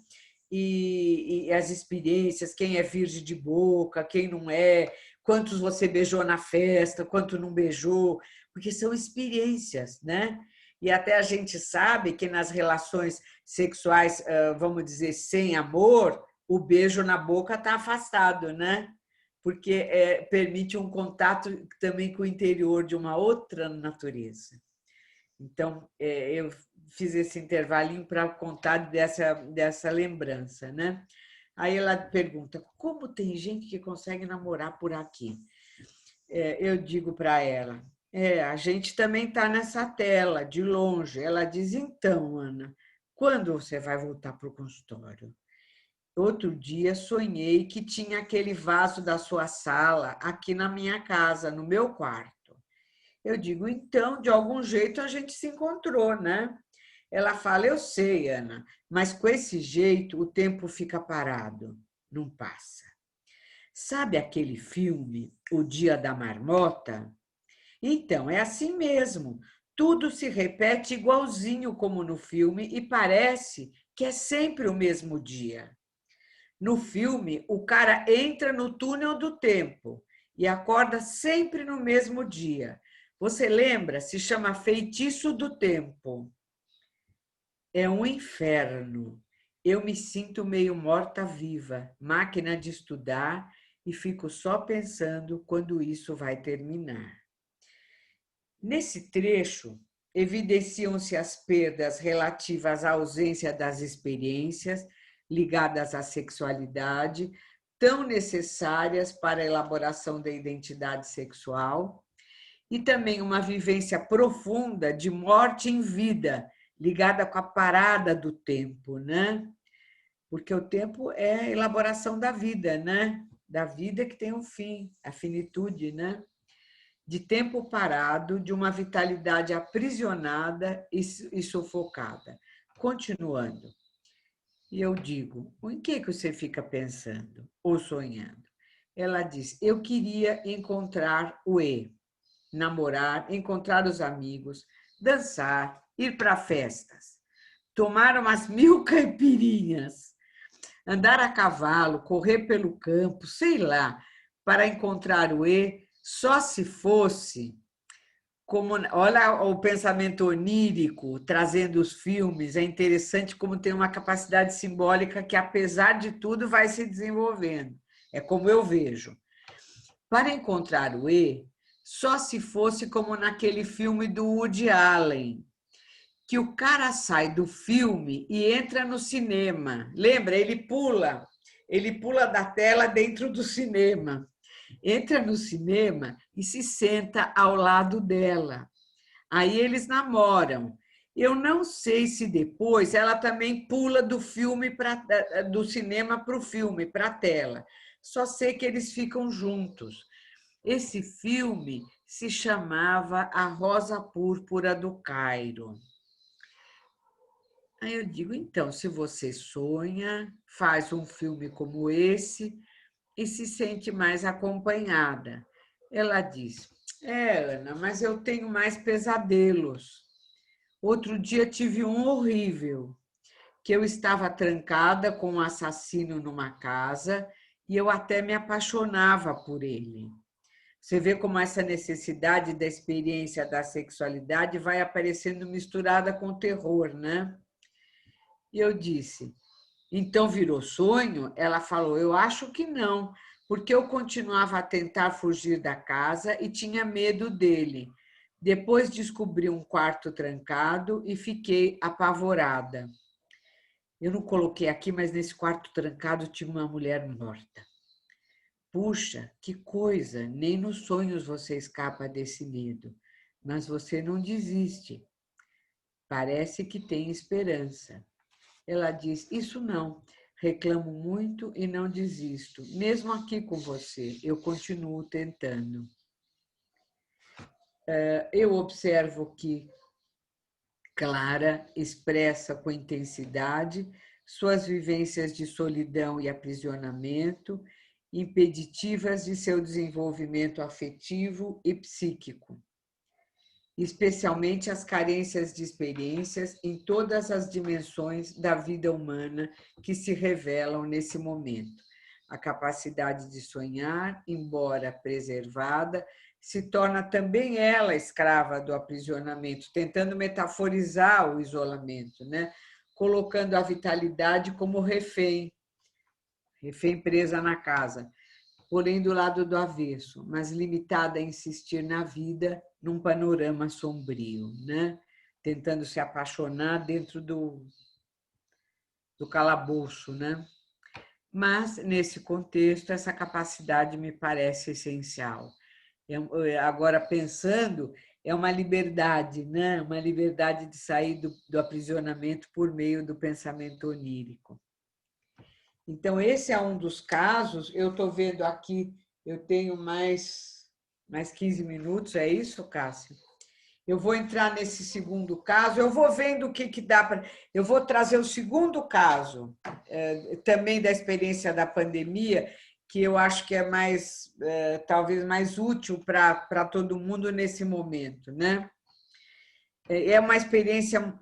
[SPEAKER 4] E as experiências, quem é virgem de boca, quem não é, quantos você beijou na festa, quanto não beijou, porque são experiências, né? E até a gente sabe que nas relações sexuais, vamos dizer, sem amor, o beijo na boca está afastado, né? Porque permite um contato também com o interior de uma outra natureza. Então, eu fiz esse intervalinho para contar dessa lembrança, né? Aí ela pergunta, como tem gente que consegue namorar por aqui? Eu digo para ela, a gente também está nessa tela, de longe. Ela diz, então, Ana, quando você vai voltar para o consultório? Outro dia sonhei que tinha aquele vaso da sua sala aqui na minha casa, no meu quarto. Eu digo, então, de algum jeito a gente se encontrou, né? Ela fala, eu sei, Ana, mas com esse jeito o tempo fica parado, não passa. Sabe aquele filme, O Dia da Marmota? Então, é assim mesmo. Tudo se repete igualzinho como no filme e parece que é sempre o mesmo dia. No filme, o cara entra no túnel do tempo e acorda sempre no mesmo dia. Você lembra? Se chama Feitiço do Tempo. É um inferno. Eu me sinto meio morta-viva, máquina de estudar, e fico só pensando quando isso vai terminar. Nesse trecho, evidenciam-se as perdas relativas à ausência das experiências ligadas à sexualidade, tão necessárias para a elaboração da identidade sexual, e também uma vivência profunda de morte em vida, ligada com a parada do tempo, né? Porque o tempo é a elaboração da vida, né? Da vida que tem um fim, a finitude, né? De tempo parado, de uma vitalidade aprisionada e sufocada. Continuando. E eu digo, em que você fica pensando ou sonhando? Ela diz, eu queria encontrar o E, namorar, encontrar os amigos, dançar, ir para festas, tomar umas 1000 caipirinhas. andar a cavalo, correr pelo campo, sei lá, para encontrar o E, só se fosse como, olha o pensamento onírico trazendo os filmes, é interessante como tem uma capacidade simbólica que, apesar de tudo, vai se desenvolvendo. É como eu vejo. Para encontrar o E, só se fosse como naquele filme do Woody Allen, que o cara sai do filme e entra no cinema. Lembra? Ele pula da tela dentro do cinema. Entra no cinema e se senta ao lado dela. Aí eles namoram. Eu não sei se depois ela também pula do do cinema para o filme, para a tela. Só sei que eles ficam juntos. Esse filme se chamava A Rosa Púrpura do Cairo. Aí eu digo, então, se você sonha, faz um filme como esse e se sente mais acompanhada. Ela diz, Ana, mas eu tenho mais pesadelos. Outro dia tive um horrível, que eu estava trancada com um assassino numa casa e eu até me apaixonava por ele. Você vê como essa necessidade da experiência da sexualidade vai aparecendo misturada com o terror, né? E eu disse, então virou sonho? Ela falou, eu acho que não, porque eu continuava a tentar fugir da casa e tinha medo dele. Depois descobri um quarto trancado e fiquei apavorada. Eu não coloquei aqui, mas nesse quarto trancado tinha uma mulher morta. Puxa, que coisa! Nem nos sonhos você escapa desse medo, mas você não desiste. Parece que tem esperança. Ela diz, isso não, reclamo muito e não desisto. Mesmo aqui com você, eu continuo tentando. Eu observo que Clara expressa com intensidade suas vivências de solidão e aprisionamento, impeditivas de seu desenvolvimento afetivo e psíquico, especialmente as carências de experiências em todas as dimensões da vida humana que se revelam nesse momento. A capacidade de sonhar, embora preservada, se torna também ela escrava do aprisionamento, tentando metaforizar o isolamento, né? Colocando a vitalidade como refém presa na casa, porém do lado do avesso, mas limitada a insistir na vida num panorama sombrio, né? Tentando se apaixonar dentro do calabouço, né? Mas, nesse contexto, essa capacidade me parece essencial. Agora, pensando, é uma liberdade, né? Uma liberdade de sair do aprisionamento por meio do pensamento onírico. Então, esse é um dos casos. Eu estou vendo aqui, eu tenho mais 15 minutos, é isso, Cássio? Eu vou entrar nesse segundo caso, eu vou vendo o que dá para. Eu vou trazer o segundo caso, também da experiência da pandemia, que eu acho que é mais, talvez mais útil para todo mundo nesse momento, né? É uma experiência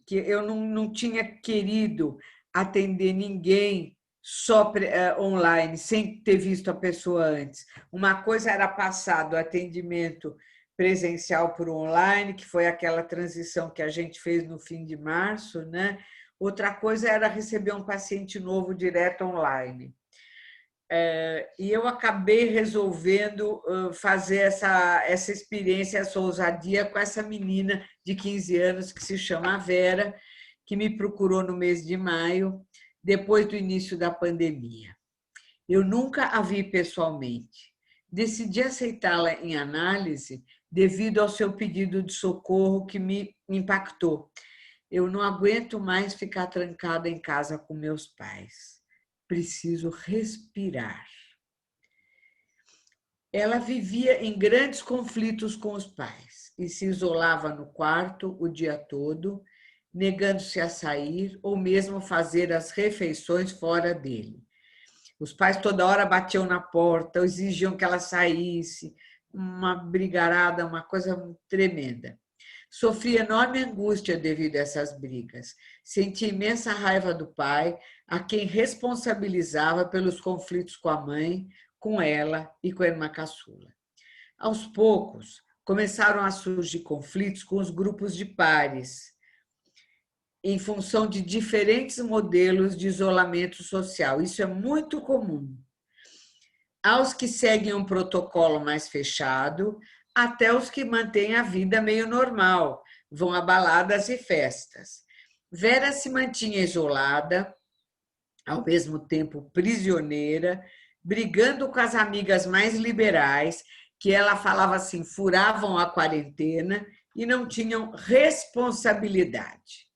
[SPEAKER 4] que eu não tinha querido atender ninguém só online, sem ter visto a pessoa antes. Uma coisa era passar do atendimento presencial para o online, que foi aquela transição que a gente fez no fim de março, né? Outra coisa era receber um paciente novo direto online. E eu acabei resolvendo fazer essa experiência, essa ousadia com essa menina de 15 anos que se chama Vera, que me procurou no mês de maio, depois do início da pandemia. Eu nunca a vi pessoalmente. Decidi aceitá-la em análise devido ao seu pedido de socorro que me impactou. Eu não aguento mais ficar trancada em casa com meus pais. Preciso respirar. Ela vivia em grandes conflitos com os pais e se isolava no quarto o dia todo, negando-se a sair ou mesmo fazer as refeições fora dele. Os pais toda hora batiam na porta, exigiam que ela saísse, uma brigarada, uma coisa tremenda. Sofri enorme angústia devido a essas brigas. Senti imensa raiva do pai, a quem responsabilizava pelos conflitos com a mãe, com ela e com a irmã caçula. Aos poucos, começaram a surgir conflitos com os grupos de pares, em função de diferentes modelos de isolamento social. Isso é muito comum. Aos que seguem um protocolo mais fechado, até os que mantêm a vida meio normal, vão a baladas e festas. Vera se mantinha isolada, ao mesmo tempo prisioneira, brigando com as amigas mais liberais, que ela falava assim, furavam a quarentena e não tinham responsabilidade.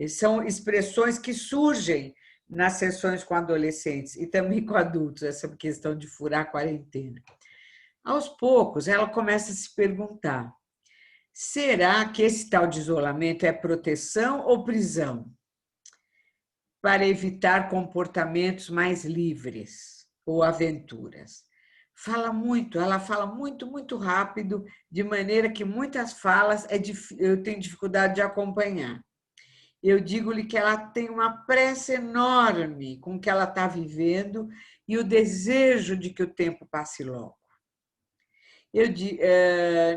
[SPEAKER 4] São expressões que surgem nas sessões com adolescentes e também com adultos, essa questão de furar a quarentena. Aos poucos, ela começa a se perguntar, será que esse tal de isolamento é proteção ou prisão? Para evitar comportamentos mais livres ou aventuras. Ela fala muito rápido, de maneira que muitas falas eu tenho dificuldade de acompanhar. Eu digo-lhe que ela tem uma pressa enorme com o que ela está vivendo e o desejo de que o tempo passe logo.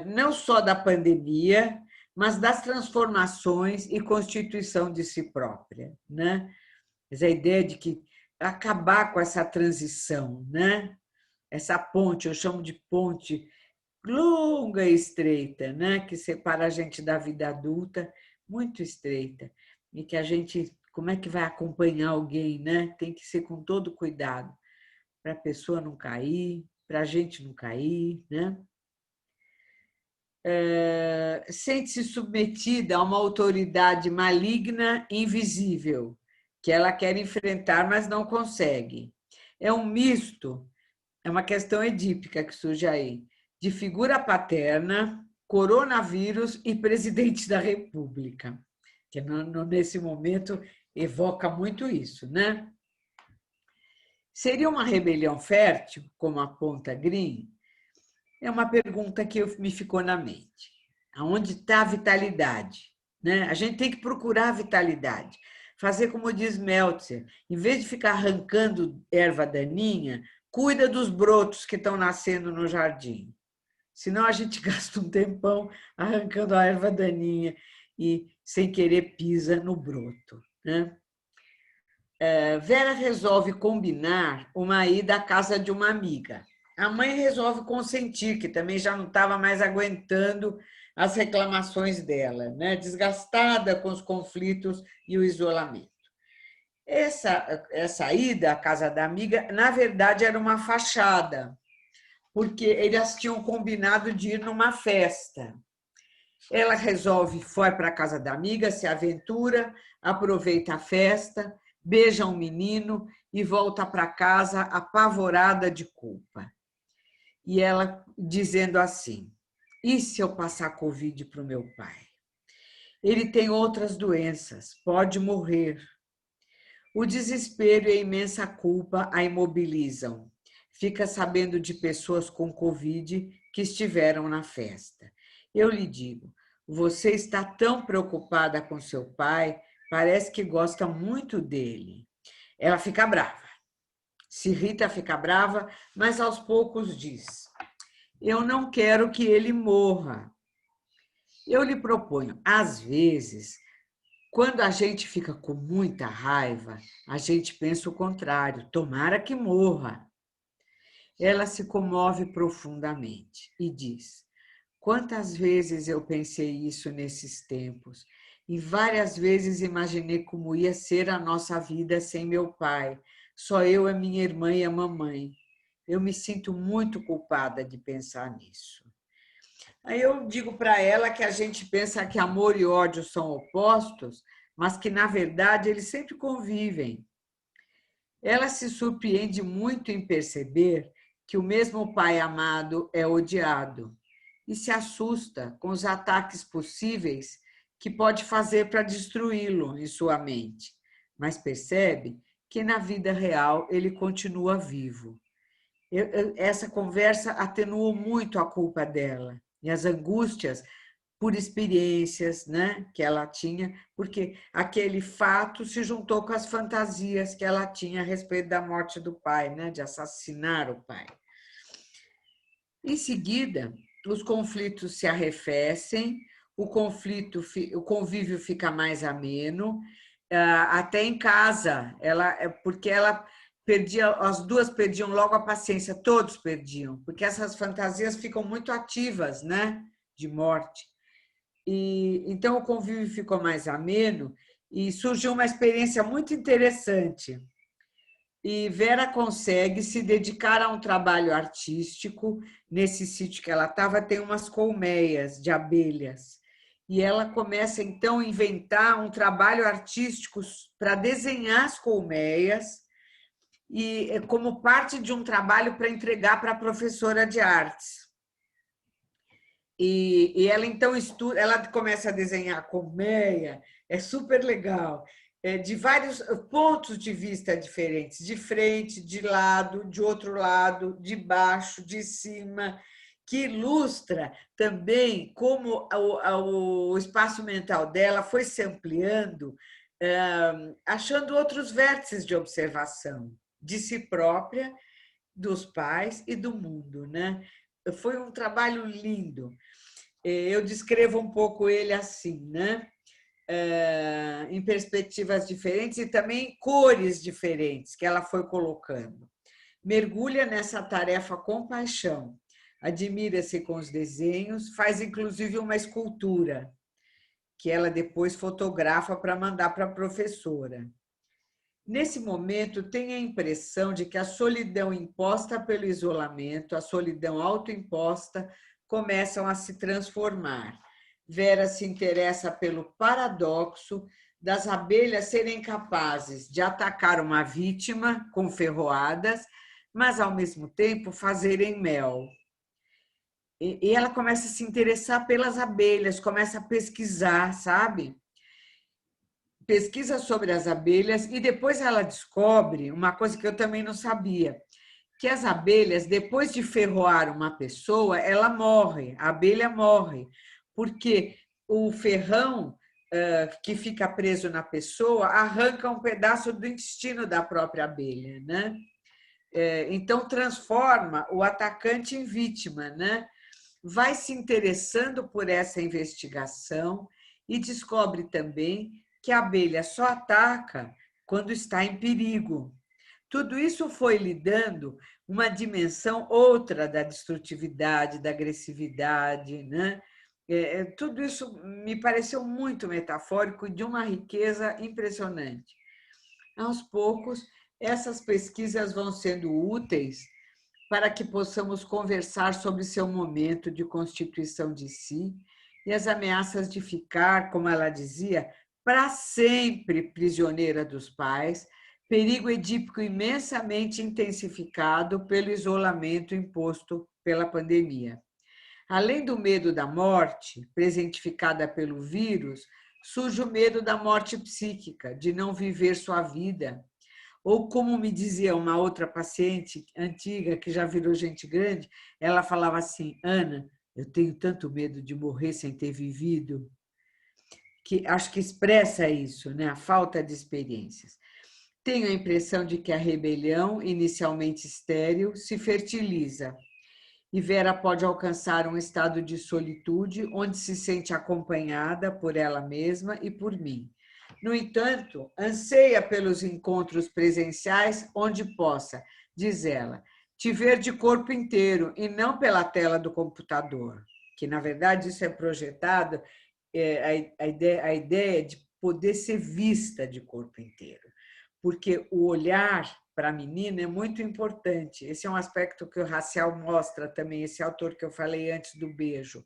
[SPEAKER 4] Não só da pandemia, mas das transformações e constituição de si própria, né? Mas a ideia de que acabar com essa transição, né? Essa ponte, eu chamo de ponte longa e estreita, né? Que separa a gente da vida adulta, muito estreita, e que a gente, como é que vai acompanhar alguém, né? Tem que ser com todo cuidado, para a pessoa não cair, para a gente não cair, né? Sente-se submetida a uma autoridade maligna e invisível, que ela quer enfrentar, mas não consegue. É um misto, é uma questão edípica que surge aí, de figura paterna, coronavírus e presidente da República, que nesse momento evoca muito isso, né? Seria uma rebelião fértil, como aponta Green? É uma pergunta que me ficou na mente. Aonde está a vitalidade? Né? A gente tem que procurar a vitalidade. Fazer como diz Meltzer, em vez de ficar arrancando erva daninha, cuida dos brotos que estão nascendo no jardim. Senão a gente gasta um tempão arrancando a erva daninha e, sem querer, pisa no broto. Né? Vera resolve combinar uma ida à casa de uma amiga. A mãe resolve consentir, que também já não estava mais aguentando as reclamações dela, né? Desgastada com os conflitos e o isolamento. Essa ida à casa da amiga, na verdade, era uma fachada, porque eles tinham combinado de ir numa festa. Ela foi para a casa da amiga, se aventura, aproveita a festa, beija um menino e volta para casa apavorada de culpa. E ela dizendo assim, e se eu passar Covid para o meu pai? Ele tem outras doenças, pode morrer. O desespero e a imensa culpa a imobilizam. Fica sabendo de pessoas com Covid que estiveram na festa. Eu lhe digo, você está tão preocupada com seu pai, parece que gosta muito dele. Ela fica brava. Se irrita, fica brava, mas aos poucos diz, eu não quero que ele morra. Eu lhe proponho, às vezes, quando a gente fica com muita raiva, a gente pensa o contrário, tomara que morra. Ela se comove profundamente e diz, quantas vezes eu pensei isso nesses tempos e várias vezes imaginei como ia ser a nossa vida sem meu pai, só eu, a minha irmã e a mamãe. Eu me sinto muito culpada de pensar nisso. Aí eu digo para ela que a gente pensa que amor e ódio são opostos, mas que, na verdade, eles sempre convivem. Ela se surpreende muito em perceber que o mesmo pai amado é odiado e se assusta com os ataques possíveis que pode fazer para destruí-lo em sua mente, mas percebe que, na vida real, ele continua vivo. Essa conversa atenuou muito a culpa dela e as angústias por experiências, né, que ela tinha, porque aquele fato se juntou com as fantasias que ela tinha a respeito da morte do pai, né, de assassinar o pai. Em seguida, os conflitos se arrefecem, o convívio fica mais ameno, até em casa, porque ela as duas perdiam logo a paciência, todos perdiam, porque essas fantasias ficam muito ativas, né, de morte. E então o convívio ficou mais ameno e surgiu uma experiência muito interessante. E Vera consegue se dedicar a um trabalho artístico. Nesse sítio que ela estava, tem umas colmeias de abelhas. E ela começa, então, a inventar um trabalho artístico para desenhar as colmeias, e como parte de um trabalho para entregar para a professora de artes. E ela, então, estuda, ela começa a desenhar a colmeia, é super legal. De vários pontos de vista diferentes, de frente, de lado, de outro lado, de baixo, de cima, que ilustra também como o espaço mental dela foi se ampliando, achando outros vértices de observação de si própria, dos pais e do mundo, né? Foi um trabalho lindo. Eu descrevo um pouco ele assim, né? Em perspectivas diferentes e também cores diferentes que ela foi colocando. Mergulha nessa tarefa com paixão, admira-se com os desenhos, faz inclusive uma escultura, que ela depois fotografa para mandar para a professora. Nesse momento, tem a impressão de que a solidão imposta pelo isolamento, a solidão autoimposta, começam a se transformar. Vera se interessa pelo paradoxo das abelhas serem capazes de atacar uma vítima com ferroadas, mas, ao mesmo tempo, fazerem mel. E ela começa a se interessar pelas abelhas, começa a pesquisar, sabe? Pesquisa sobre as abelhas e depois ela descobre uma coisa que eu também não sabia, que as abelhas, depois de ferroar uma pessoa, ela morre, a abelha morre, porque o ferrão que fica preso na pessoa arranca um pedaço do intestino da própria abelha, né? Então transforma o atacante em vítima, né? Vai se interessando por essa investigação e descobre também que a abelha só ataca quando está em perigo. Tudo isso foi lhe dando uma dimensão outra da destrutividade, da agressividade, né? Tudo isso me pareceu muito metafórico e de uma riqueza impressionante. Aos poucos, essas pesquisas vão sendo úteis para que possamos conversar sobre seu momento de constituição de si e as ameaças de ficar, como ela dizia, para sempre prisioneira dos pais, perigo edípico imensamente intensificado pelo isolamento imposto pela pandemia. Além do medo da morte, presentificada pelo vírus, surge o medo da morte psíquica, de não viver sua vida. Ou, como me dizia uma outra paciente antiga, que já virou gente grande, ela falava assim: Ana, eu tenho tanto medo de morrer sem ter vivido, que acho que expressa isso, né? A falta de experiências. Tenho a impressão de que a rebelião, inicialmente estéril, se fertiliza. E Vera pode alcançar um estado de solitude onde se sente acompanhada por ela mesma e por mim. No entanto, anseia pelos encontros presenciais onde possa, diz ela, te ver de corpo inteiro e não pela tela do computador, que, na verdade, isso é projetado, a ideia de poder ser vista de corpo inteiro, porque o olhar para a menina é muito importante. Esse é um aspecto que o Raciel mostra também, esse autor que eu falei antes do beijo.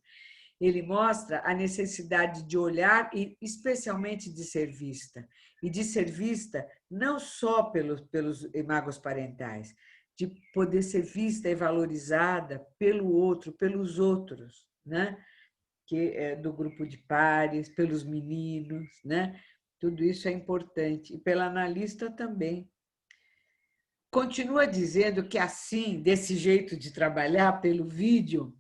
[SPEAKER 4] Ele mostra a necessidade de olhar e, especialmente, de ser vista. E de ser vista não só pelos imagos parentais, de poder ser vista e valorizada pelo outro, pelos outros, né? Que é do grupo de pares, pelos meninos, né? Tudo isso é importante. E pela analista também. Continua dizendo que assim, desse jeito de trabalhar pelo vídeo,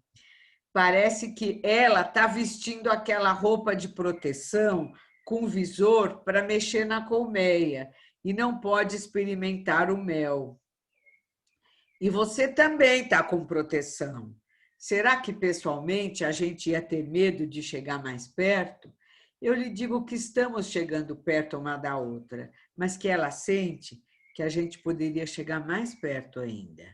[SPEAKER 4] parece que ela está vestindo aquela roupa de proteção com visor para mexer na colmeia e não pode experimentar o mel. E você também está com proteção. Será que pessoalmente a gente ia ter medo de chegar mais perto? Eu lhe digo que estamos chegando perto uma da outra, mas que ela sente que a gente poderia chegar mais perto ainda.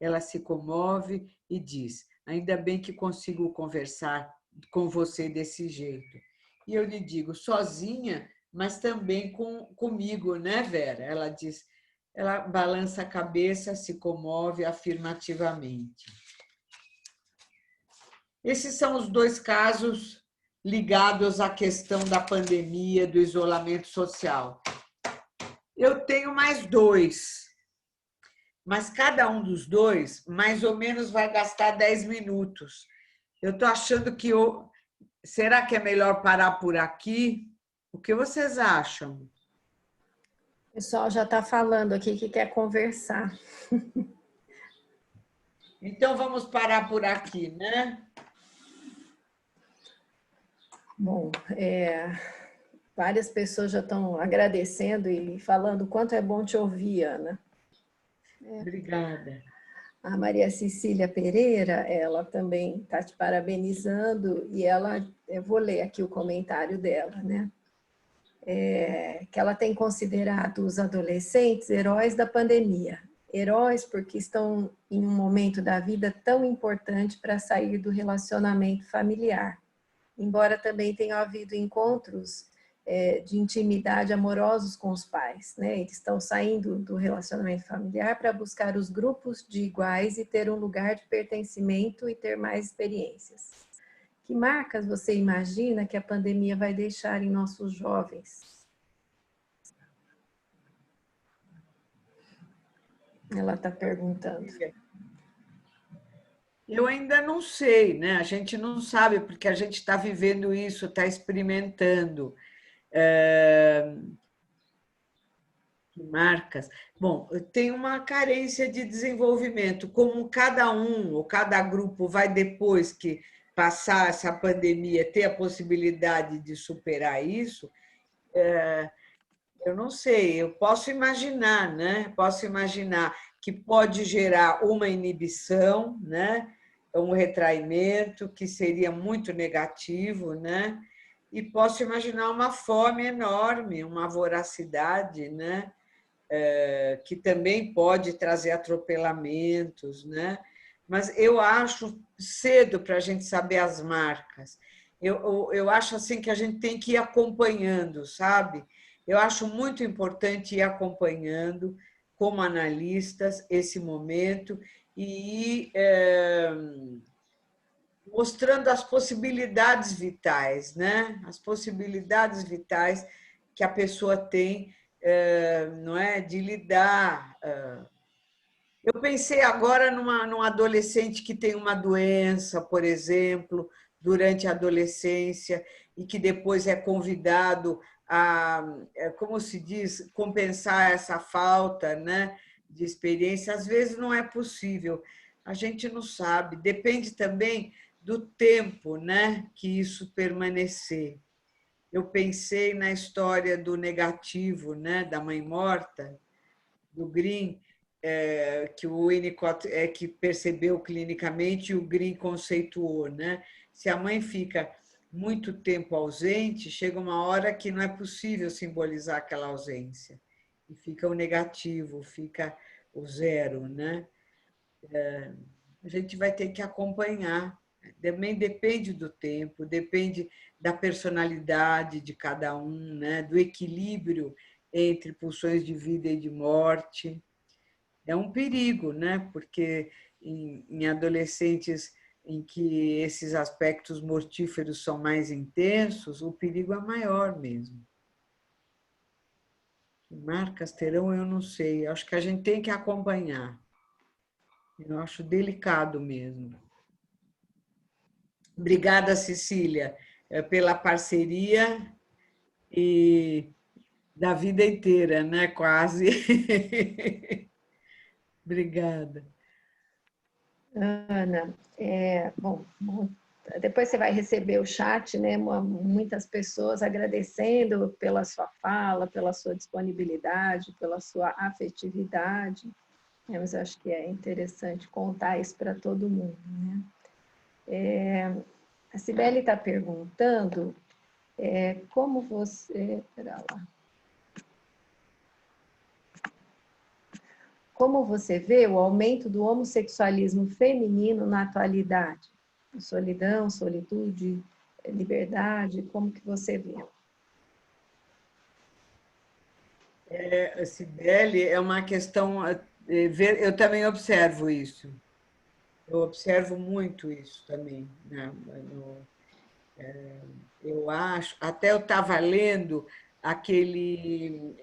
[SPEAKER 4] Ela se comove e diz: ainda bem que consigo conversar com você desse jeito. E eu lhe digo: sozinha, mas também comigo, né, Vera? Ela diz, ela balança a cabeça, se comove afirmativamente. Esses são os dois casos ligados à questão da pandemia, do isolamento social. Eu tenho mais dois, mas cada um dos dois, mais ou menos, vai gastar 10 minutos. Eu estou achando que... Será que é melhor parar por aqui? O que vocês acham?
[SPEAKER 3] O pessoal já está falando aqui que quer conversar.
[SPEAKER 4] Então, vamos parar por aqui, né?
[SPEAKER 3] Bom, várias pessoas já estão agradecendo e falando o quanto é bom te ouvir, Ana.
[SPEAKER 4] Obrigada.
[SPEAKER 3] A Maria Cecília Pereira, ela também está te parabenizando e eu vou ler aqui o comentário dela, né? Que ela tem considerado os adolescentes heróis da pandemia. Heróis porque estão em um momento da vida tão importante para sair do relacionamento familiar. Embora também tenham havido encontros de intimidade amorosos com os pais, né? Eles estão saindo do relacionamento familiar para buscar os grupos de iguais e ter um lugar de pertencimento e ter mais experiências. Que marcas você imagina que a pandemia vai deixar em nossos jovens? Ela está perguntando.
[SPEAKER 4] Eu ainda não sei, né? A gente não sabe, porque a gente está vivendo isso, está experimentando. Que marcas? Bom, tem uma carência de desenvolvimento. Como cada um ou cada grupo vai, depois que passar essa pandemia, ter a possibilidade de superar isso, eu não sei, eu posso imaginar, né? Posso imaginar que pode gerar uma inibição, né? Um retraimento que seria muito negativo, né? E posso imaginar uma fome enorme, uma voracidade, né? Que também pode trazer atropelamentos, né? Mas eu acho cedo para a gente saber as marcas. Eu acho assim que a gente tem que ir acompanhando, sabe? Eu acho muito importante ir acompanhando, como analistas, esse momento e ir mostrando as possibilidades vitais, né? As possibilidades vitais que a pessoa tem, não é, de lidar. Eu pensei agora num adolescente que tem uma doença, por exemplo, durante a adolescência e que depois é convidado a, como se diz, compensar essa falta, né, de experiência. Às vezes não é possível, a gente não sabe. Depende também do tempo, né, que isso permanecer. Eu pensei na história do negativo, né, da mãe morta, do Green, que o Winnicott que percebeu clinicamente e o Green conceituou, né? Se a mãe fica muito tempo ausente, chega uma hora que não é possível simbolizar aquela ausência. E fica o negativo, fica o zero, né? A gente vai ter que acompanhar. Também depende do tempo, depende da personalidade de cada um, né? Do equilíbrio entre pulsões de vida e de morte. É um perigo, né? Porque em adolescentes em que esses aspectos mortíferos são mais intensos, o perigo é maior mesmo. Que marcas terão, eu não sei. Acho que a gente tem que acompanhar. Eu acho delicado mesmo. Obrigada, Cecília, pela parceria e da vida inteira, né? Quase. Obrigada.
[SPEAKER 3] Ana, bom, depois você vai receber o chat, né? Muitas pessoas agradecendo pela sua fala, pela sua disponibilidade, pela sua afetividade. Mas acho que é interessante contar isso para todo mundo, né? A Cibele está perguntando como você... Pera lá. Como você vê o aumento do homossexualismo feminino na atualidade? Solidão, solitude, liberdade, como que você vê?
[SPEAKER 4] Cibele, é uma questão... Eu também observo isso. Eu observo muito isso também. Né? Eu acho... Até eu estava lendo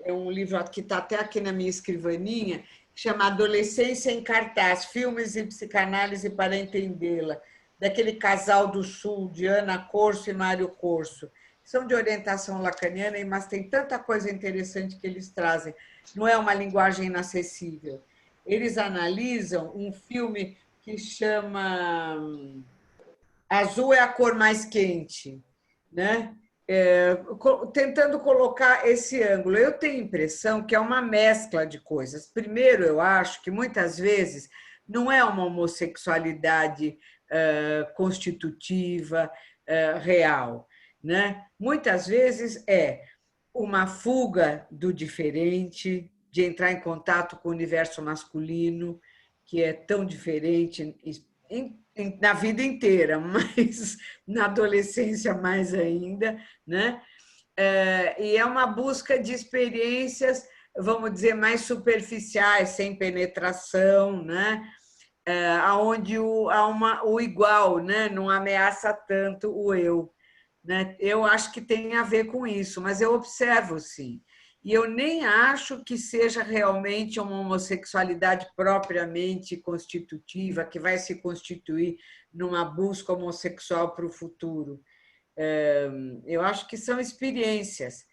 [SPEAKER 4] é um livro que está até aqui na minha escrivaninha, que chama Adolescência em Cartaz, Filmes e Psicanálise para Entendê-la, daquele casal do Sul, de Ana Corso e Mário Corso. São de orientação lacaniana, mas tem tanta coisa interessante que eles trazem. Não é uma linguagem inacessível. Eles analisam um filme que chama Azul é a cor mais quente, né? Tentando colocar esse ângulo. Eu tenho a impressão que é uma mescla de coisas. Primeiro, eu acho que muitas vezes não é uma homossexualidade constitutiva, real, né? Muitas vezes é uma fuga do diferente, de entrar em contato com o universo masculino, que é tão diferente na vida inteira, mas na adolescência mais ainda, né? E é uma busca de experiências, vamos dizer, mais superficiais, sem penetração, né? Onde o igual, né? Não ameaça tanto o eu. Né? Eu acho que tem a ver com isso, mas eu observo, sim. E eu nem acho que seja realmente uma homossexualidade propriamente constitutiva, que vai se constituir numa busca homossexual para o futuro. Eu acho que são experiências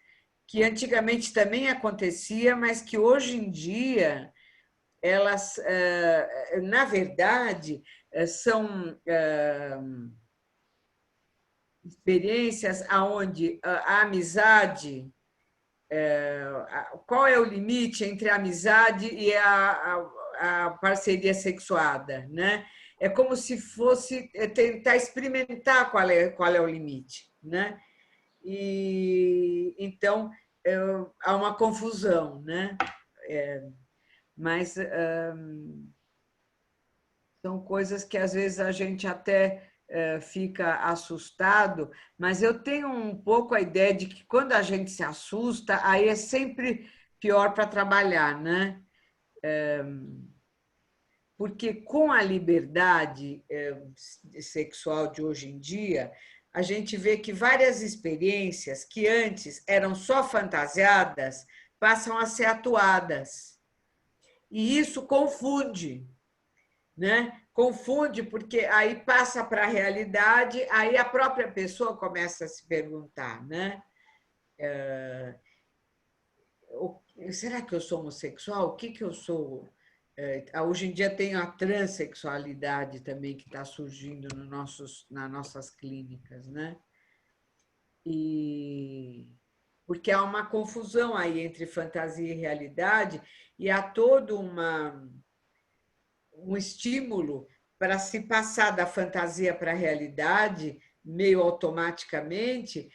[SPEAKER 4] que antigamente também acontecia, mas que hoje em dia elas, na verdade, são experiências aonde a amizade, qual é o limite entre a amizade e a parceria sexuada, né? É como se fosse tentar experimentar qual é o limite, né? E então há uma confusão, né? Mas são coisas que às vezes a gente até fica assustado, mas eu tenho um pouco a ideia de que quando a gente se assusta, aí é sempre pior para trabalhar, né? Porque com a liberdade sexual de hoje em dia, a gente vê que várias experiências que antes eram só fantasiadas passam a ser atuadas. E isso confunde, né? Confunde, porque aí passa para a realidade, aí a própria pessoa começa a se perguntar, né? Será que eu sou homossexual? O que eu sou? Hoje em dia tem a transexualidade também que está surgindo nas nossas clínicas, né? Porque há uma confusão aí entre fantasia e realidade e há todo um estímulo para se passar da fantasia para a realidade, meio automaticamente,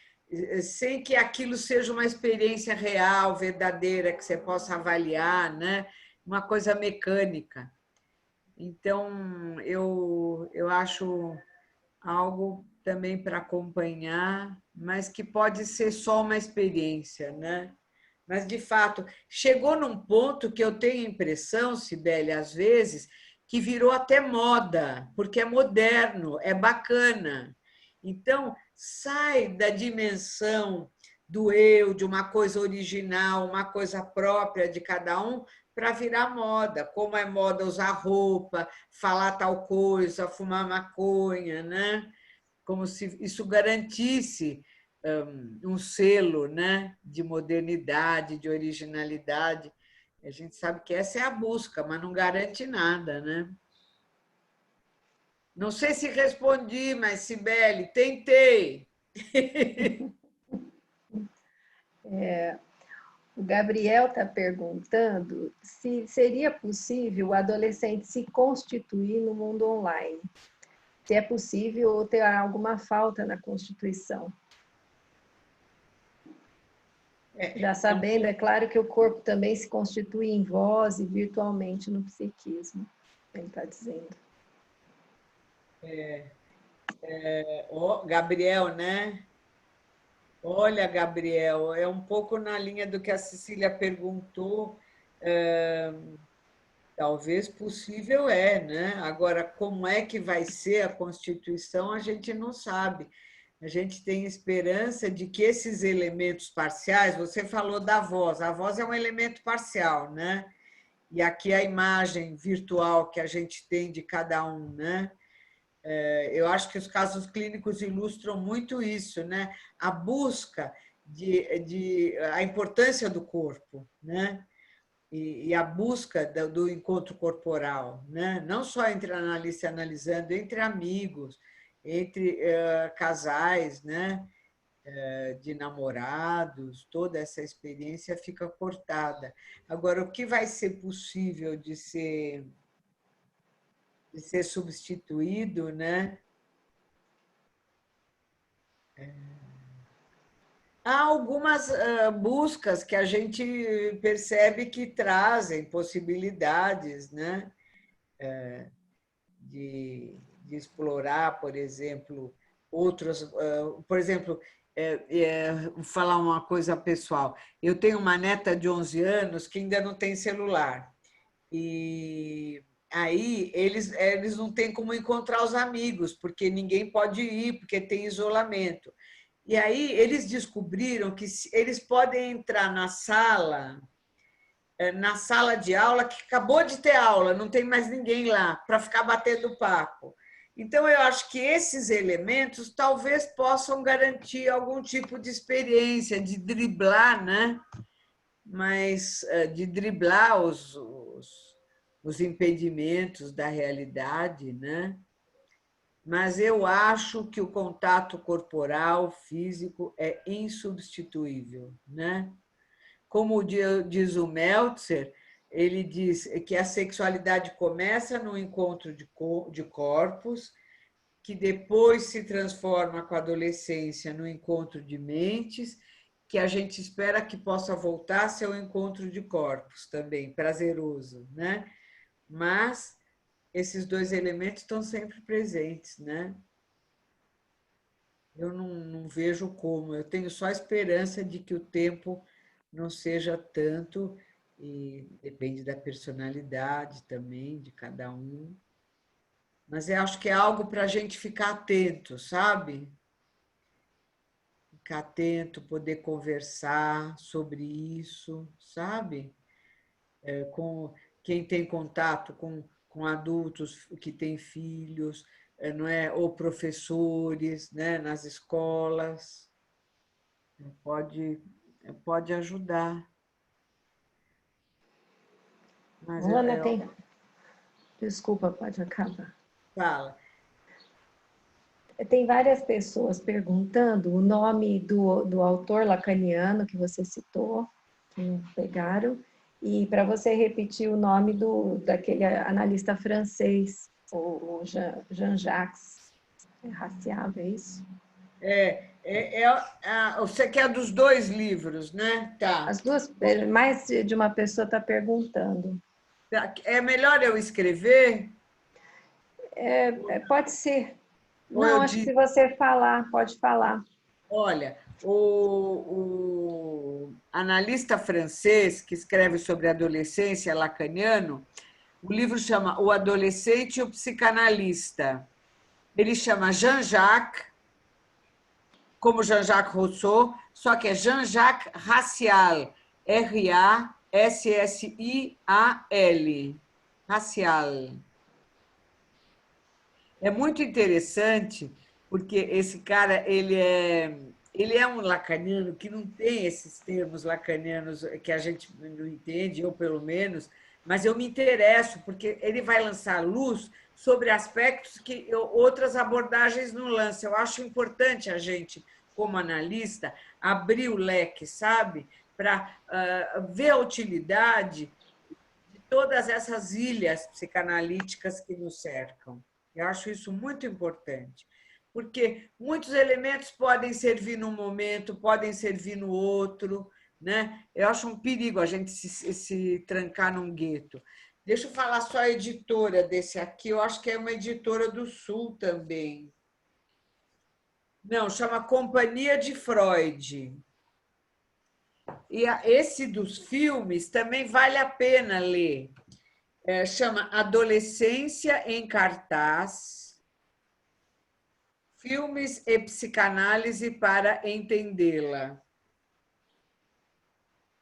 [SPEAKER 4] sem que aquilo seja uma experiência real, verdadeira, que você possa avaliar, né? Uma coisa mecânica. Então, eu acho algo também para acompanhar, mas que pode ser só uma experiência, né? Mas, de fato, chegou num ponto que eu tenho a impressão, Cibele, às vezes, que virou até moda, porque é moderno, é bacana. Então, sai da dimensão do eu, de uma coisa original, uma coisa própria de cada um, para virar moda. Como é moda usar roupa, falar tal coisa, fumar maconha, né? Como se isso garantisse um selo, né, de modernidade, de originalidade. A gente sabe que essa é a busca, mas não garante nada, né? Não sei se respondi, mas, Cibele, tentei.
[SPEAKER 3] O Gabriel está perguntando se seria possível o adolescente se constituir no mundo online. Se é possível ou ter alguma falta na Constituição. Já sabendo, é claro que o corpo também se constitui em voz e virtualmente no psiquismo, ele está dizendo.
[SPEAKER 4] Gabriel, né? Olha, Gabriel, é um pouco na linha do que a Cecília perguntou. Talvez possível né? Agora, como é que vai ser a Constituição, a gente não sabe. A gente tem esperança de que esses elementos parciais, você falou da voz, a voz é um elemento parcial, né? E aqui a imagem virtual que a gente tem de cada um, né? Eu acho que os casos clínicos ilustram muito isso, né? A busca a importância do corpo, né? E a busca do encontro corporal, né? Não só entre analista e analisando, entre amigos, entre casais, né? De namorados, toda essa experiência fica cortada. Agora, o que vai ser possível de ser substituído, né? Há algumas buscas que a gente percebe que trazem possibilidades, né? De explorar, por exemplo, outros. Por exemplo, vou falar uma coisa pessoal. Eu tenho uma neta de 11 anos que ainda não tem celular. E aí eles não têm como encontrar os amigos, porque ninguém pode ir, porque tem isolamento. E aí eles descobriram que eles podem entrar na sala de aula, que acabou de ter aula, não tem mais ninguém lá, para ficar batendo papo. Então, eu acho que esses elementos talvez possam garantir algum tipo de experiência, de driblar, né? Mas de driblar os impedimentos da realidade, né? Mas eu acho que o contato corporal, físico, é insubstituível, né? Como diz o Meltzer, ele diz que a sexualidade começa no encontro de corpos, que depois se transforma com a adolescência no encontro de mentes, que a gente espera que possa voltar a ser o encontro de corpos também, prazeroso, né? Mas esses dois elementos estão sempre presentes, né? Eu não vejo como, eu tenho só a esperança de que o tempo não seja tanto, e depende da personalidade também de cada um. Mas eu acho que é algo para a gente ficar atento, sabe? Ficar atento, poder conversar sobre isso, sabe? Com quem tem contato com adultos que têm filhos, não é? Ou professores, né? Nas escolas. Pode ajudar. Mas
[SPEAKER 3] Ana, tem... Desculpa, pode acabar.
[SPEAKER 4] Fala.
[SPEAKER 3] Tem várias pessoas perguntando o nome do autor lacaniano que você citou, que pegaram, e para você repetir o nome daquele analista francês, o Jean-Jacques Racial, é isso?
[SPEAKER 4] Você quer dos dois livros, né? Tá.
[SPEAKER 3] As duas, mais de uma pessoa está perguntando.
[SPEAKER 4] É melhor eu escrever?
[SPEAKER 3] Pode ser. Não, acho que se você falar, pode falar.
[SPEAKER 4] Olha, o analista francês que escreve sobre adolescência, lacaniano, o livro chama O Adolescente e o Psicanalista. Ele chama Jean-Jacques, como Jean-Jacques Rousseau, só que é Jean-Jacques Racial, R-A-S-S-I-A-L, Racial. É muito interessante, porque esse cara ele é um lacaniano que não tem esses termos lacanianos que a gente não entende, eu pelo menos, mas eu me interesso, porque ele vai lançar luz sobre aspectos que outras abordagens não lançam. Eu acho importante a gente, como analista, abrir o leque, sabe? Para ver a utilidade de todas essas ilhas psicanalíticas que nos cercam. Eu acho isso muito importante, porque muitos elementos podem servir num momento, podem servir no outro, né? Eu acho um perigo a gente se trancar num gueto. Deixa eu falar só a editora desse aqui, eu acho que é uma editora do Sul também. Não, chama Companhia de Freud. E esse dos filmes também vale a pena ler. Chama Adolescência em Cartaz, Filmes e Psicanálise para Entendê-la.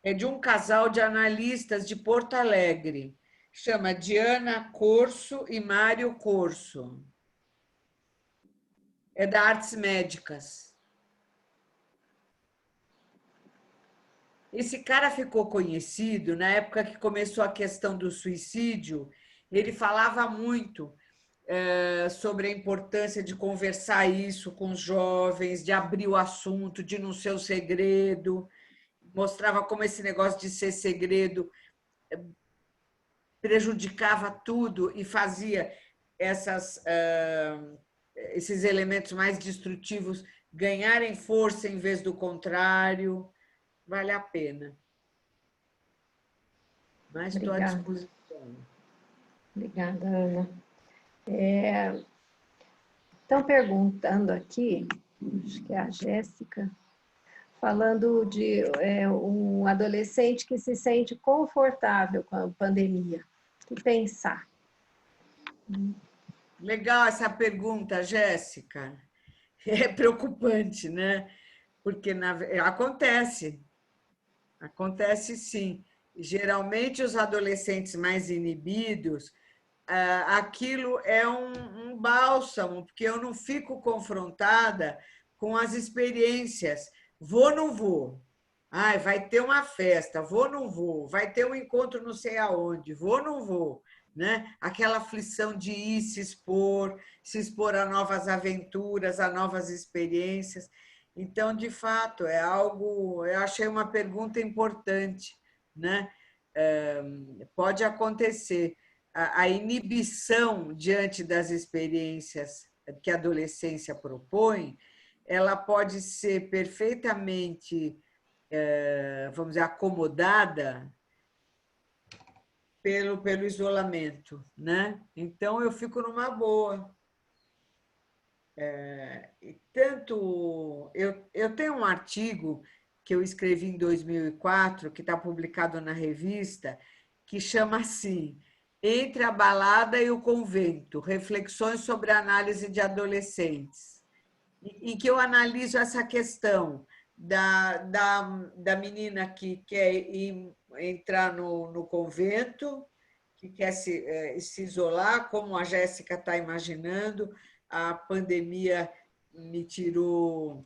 [SPEAKER 4] É de um casal de analistas de Porto Alegre. Chama Diana Corso e Mário Corso. É da Artes Médicas. Esse cara ficou conhecido na época que começou a questão do suicídio. Ele falava muito sobre a importância de conversar isso com os jovens, de abrir o assunto, de não ser o segredo. Mostrava como esse negócio de ser segredo prejudicava tudo e fazia esses elementos mais destrutivos ganharem força em vez do contrário. Vale a pena. Mas estou à disposição.
[SPEAKER 3] Obrigada, Ana. Estão perguntando aqui, acho que é a Jéssica, falando de um adolescente que se sente confortável com a pandemia. O que pensar?
[SPEAKER 4] Legal essa pergunta, Jéssica. É preocupante, né? Porque acontece sim. Geralmente, os adolescentes mais inibidos, aquilo é um bálsamo, porque eu não fico confrontada com as experiências. Vou ou não vou? Ai, vai ter uma festa, vou ou não vou? Vai ter um encontro não sei aonde, vou ou não vou? Né? Aquela aflição de ir se expor a novas aventuras, a novas experiências. Então, de fato, é algo. Eu achei uma pergunta importante, né? Pode acontecer. A inibição diante das experiências que a adolescência propõe, ela pode ser perfeitamente, vamos dizer, acomodada pelo isolamento, né? Então eu fico numa boa. Eu tenho um artigo que eu escrevi em 2004, que está publicado na revista, que chama assim: Entre a Balada e o Convento, reflexões sobre a análise de adolescentes, em que eu analiso essa questão da menina que quer entrar no convento, que quer se isolar, como a Jéssica está imaginando. A pandemia me tirou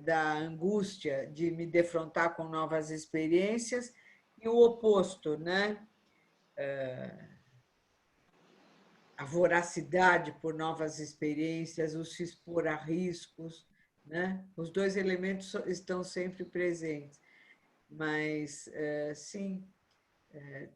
[SPEAKER 4] da angústia de me defrontar com novas experiências, e o oposto, né? A voracidade por novas experiências, o se expor a riscos, né? Os dois elementos estão sempre presentes, mas sim,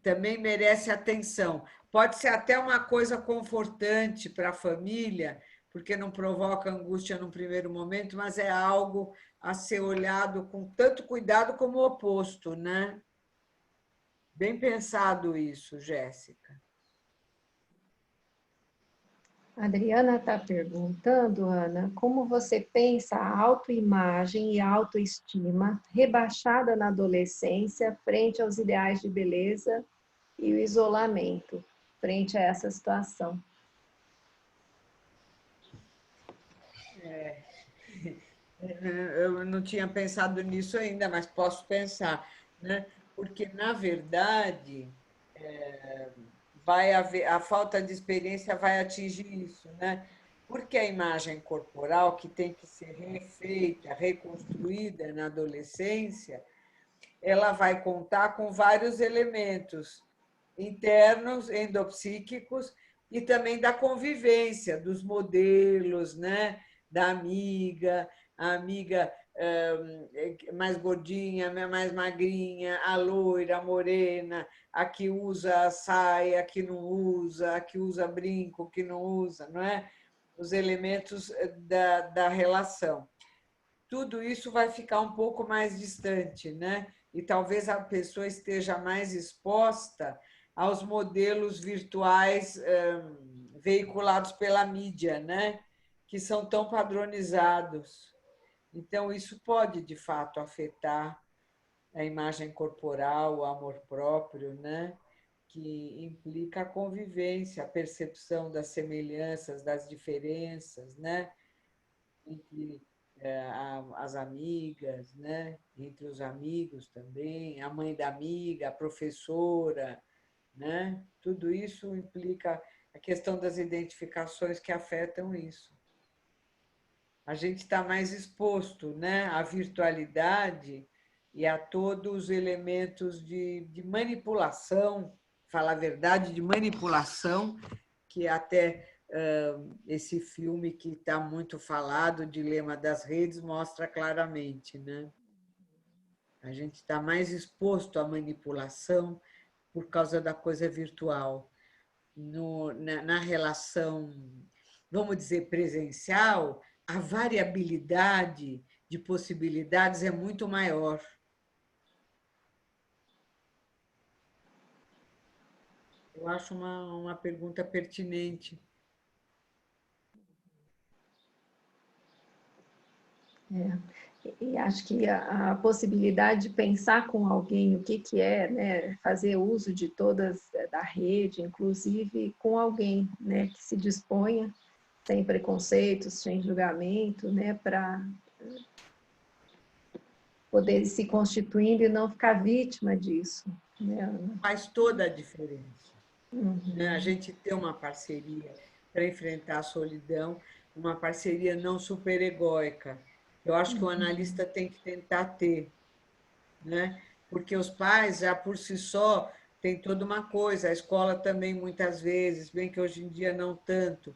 [SPEAKER 4] também merece atenção. Pode ser até uma coisa confortante para a família, porque não provoca angústia no primeiro momento, mas é algo a ser olhado com tanto cuidado como o oposto, né? Bem pensado isso, Jéssica.
[SPEAKER 3] A Adriana está perguntando, Ana, como você pensa a autoimagem e a autoestima rebaixada na adolescência frente aos ideais de beleza e o isolamento frente a essa situação?
[SPEAKER 4] Eu não tinha pensado nisso ainda, mas posso pensar, né? Porque, na verdade, vai haver, a falta de experiência vai atingir isso, né? Porque a imagem corporal, que tem que ser refeita, reconstruída na adolescência, ela vai contar com vários elementos internos, endopsíquicos, e também da convivência, dos modelos, né? Da amiga, a amiga mais gordinha, mais magrinha, a loira, a morena, a que usa saia, a que não usa, a que usa brinco, a que não usa, não é? Os elementos da relação. Tudo isso vai ficar um pouco mais distante, né? E talvez a pessoa esteja mais exposta aos modelos virtuais veiculados pela mídia, né? Que são tão padronizados. Então, isso pode, de fato, afetar a imagem corporal, o amor próprio, né? Que implica a convivência, a percepção das semelhanças, das diferenças, né? Entre as amigas, né? Entre os amigos também, a mãe da amiga, a professora, né? Tudo isso implica a questão das identificações que afetam isso. A gente está mais exposto, né, à virtualidade e a todos os elementos de manipulação, falar a verdade, de manipulação, que até esse filme que está muito falado, o Dilema das Redes, mostra claramente, né? A gente está mais exposto à manipulação por causa da coisa virtual. Na relação, vamos dizer, presencial, a variabilidade de possibilidades é muito maior. Eu acho uma pergunta pertinente.
[SPEAKER 3] E acho que a possibilidade de pensar com alguém o que é, né, fazer uso de todas da rede, inclusive com alguém, né, que se disponha, sem preconceitos, sem julgamento, né, para poder ir se constituindo e não ficar vítima disso. Né, Ana?
[SPEAKER 4] Faz toda a diferença.
[SPEAKER 3] Uhum.
[SPEAKER 4] A gente ter uma parceria para enfrentar a solidão, uma parceria não superegóica. Eu acho que o analista tem que tentar ter, né? Porque os pais, já por si só, têm toda uma coisa, a escola também, muitas vezes, bem que hoje em dia não tanto,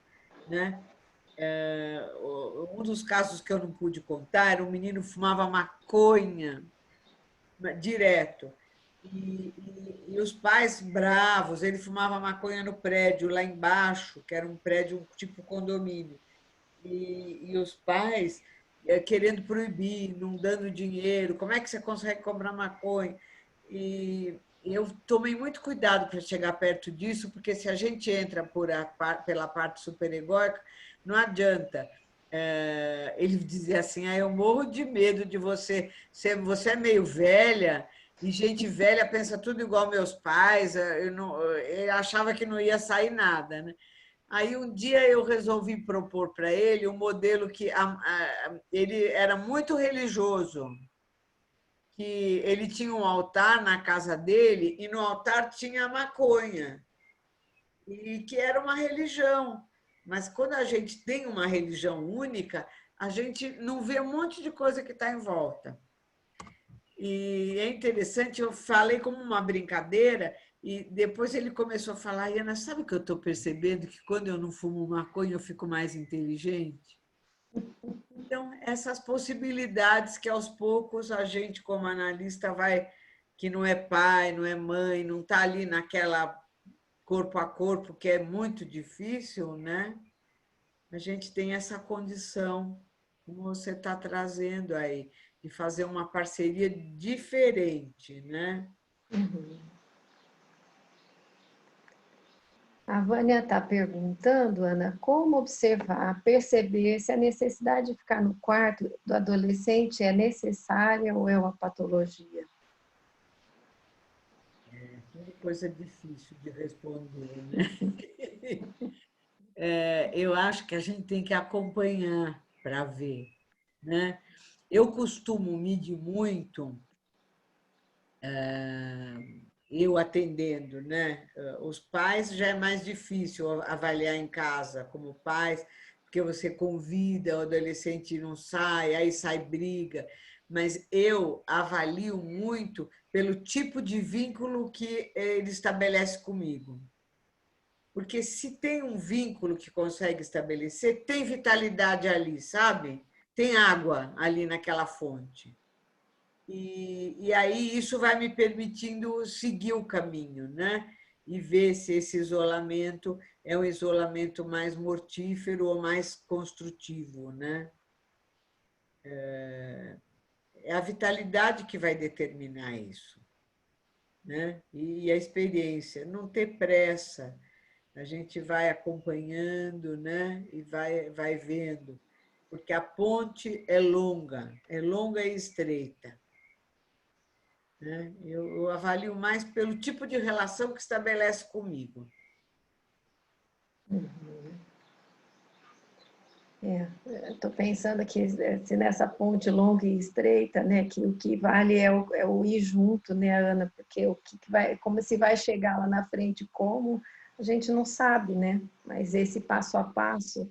[SPEAKER 4] né? Um dos casos que eu não pude contar era um menino que fumava maconha direto. E os pais bravos, ele fumava maconha no prédio lá embaixo, que era um prédio tipo condomínio. E os pais querendo proibir, não dando dinheiro, como é que você consegue comprar maconha? E eu tomei muito cuidado para chegar perto disso, porque se a gente entra pela parte superegóica, não adianta. Ele dizia assim, eu morro de medo de você, você é meio velha, e gente velha pensa tudo igual meus pais, eu achava que não ia sair nada, né? Aí um dia eu resolvi propor para ele um modelo que ele era muito religioso, que ele tinha um altar na casa dele e no altar tinha a maconha, e que era uma religião. Mas quando a gente tem uma religião única, a gente não vê um monte de coisa que está em volta. E é interessante, eu falei como uma brincadeira, e depois ele começou a falar, Ana, sabe o que eu estou percebendo? Que quando eu não fumo maconha, eu fico mais inteligente. Então, essas possibilidades que aos poucos a gente, como analista, vai, que não é pai, não é mãe, não está ali naquela corpo a corpo, que é muito difícil, né? A gente tem essa condição, como você está trazendo aí, de fazer uma parceria diferente, né?
[SPEAKER 3] Uhum. A Vânia está perguntando, Ana, como observar, perceber se a necessidade de ficar no quarto do adolescente é necessária ou é uma patologia?
[SPEAKER 4] É coisa difícil de responder, né? Eu acho que a gente tem que acompanhar para ver, né? Eu costumo medir muito, eu atendendo, né? Os pais já é mais difícil avaliar em casa como pais, porque você convida, o adolescente não sai, aí sai briga, mas eu avalio muito pelo tipo de vínculo que ele estabelece comigo. Porque se tem um vínculo que consegue estabelecer, tem vitalidade ali, sabe? Tem água ali naquela fonte. E aí isso vai me permitindo seguir o caminho, né? E ver se esse isolamento é um isolamento mais mortífero ou mais construtivo, né? É a vitalidade que vai determinar isso, né? E a experiência, não ter pressa, a gente vai acompanhando, né? E vai vendo, porque a ponte é longa e estreita, né? Eu avalio mais pelo tipo de relação que estabelece comigo.
[SPEAKER 3] Estou pensando aqui, se nessa ponte longa e estreita, né, que o que vale é o ir junto, né, Ana? Porque o que vai, como se vai chegar lá na frente, como, a gente não sabe, né? Mas esse passo a passo,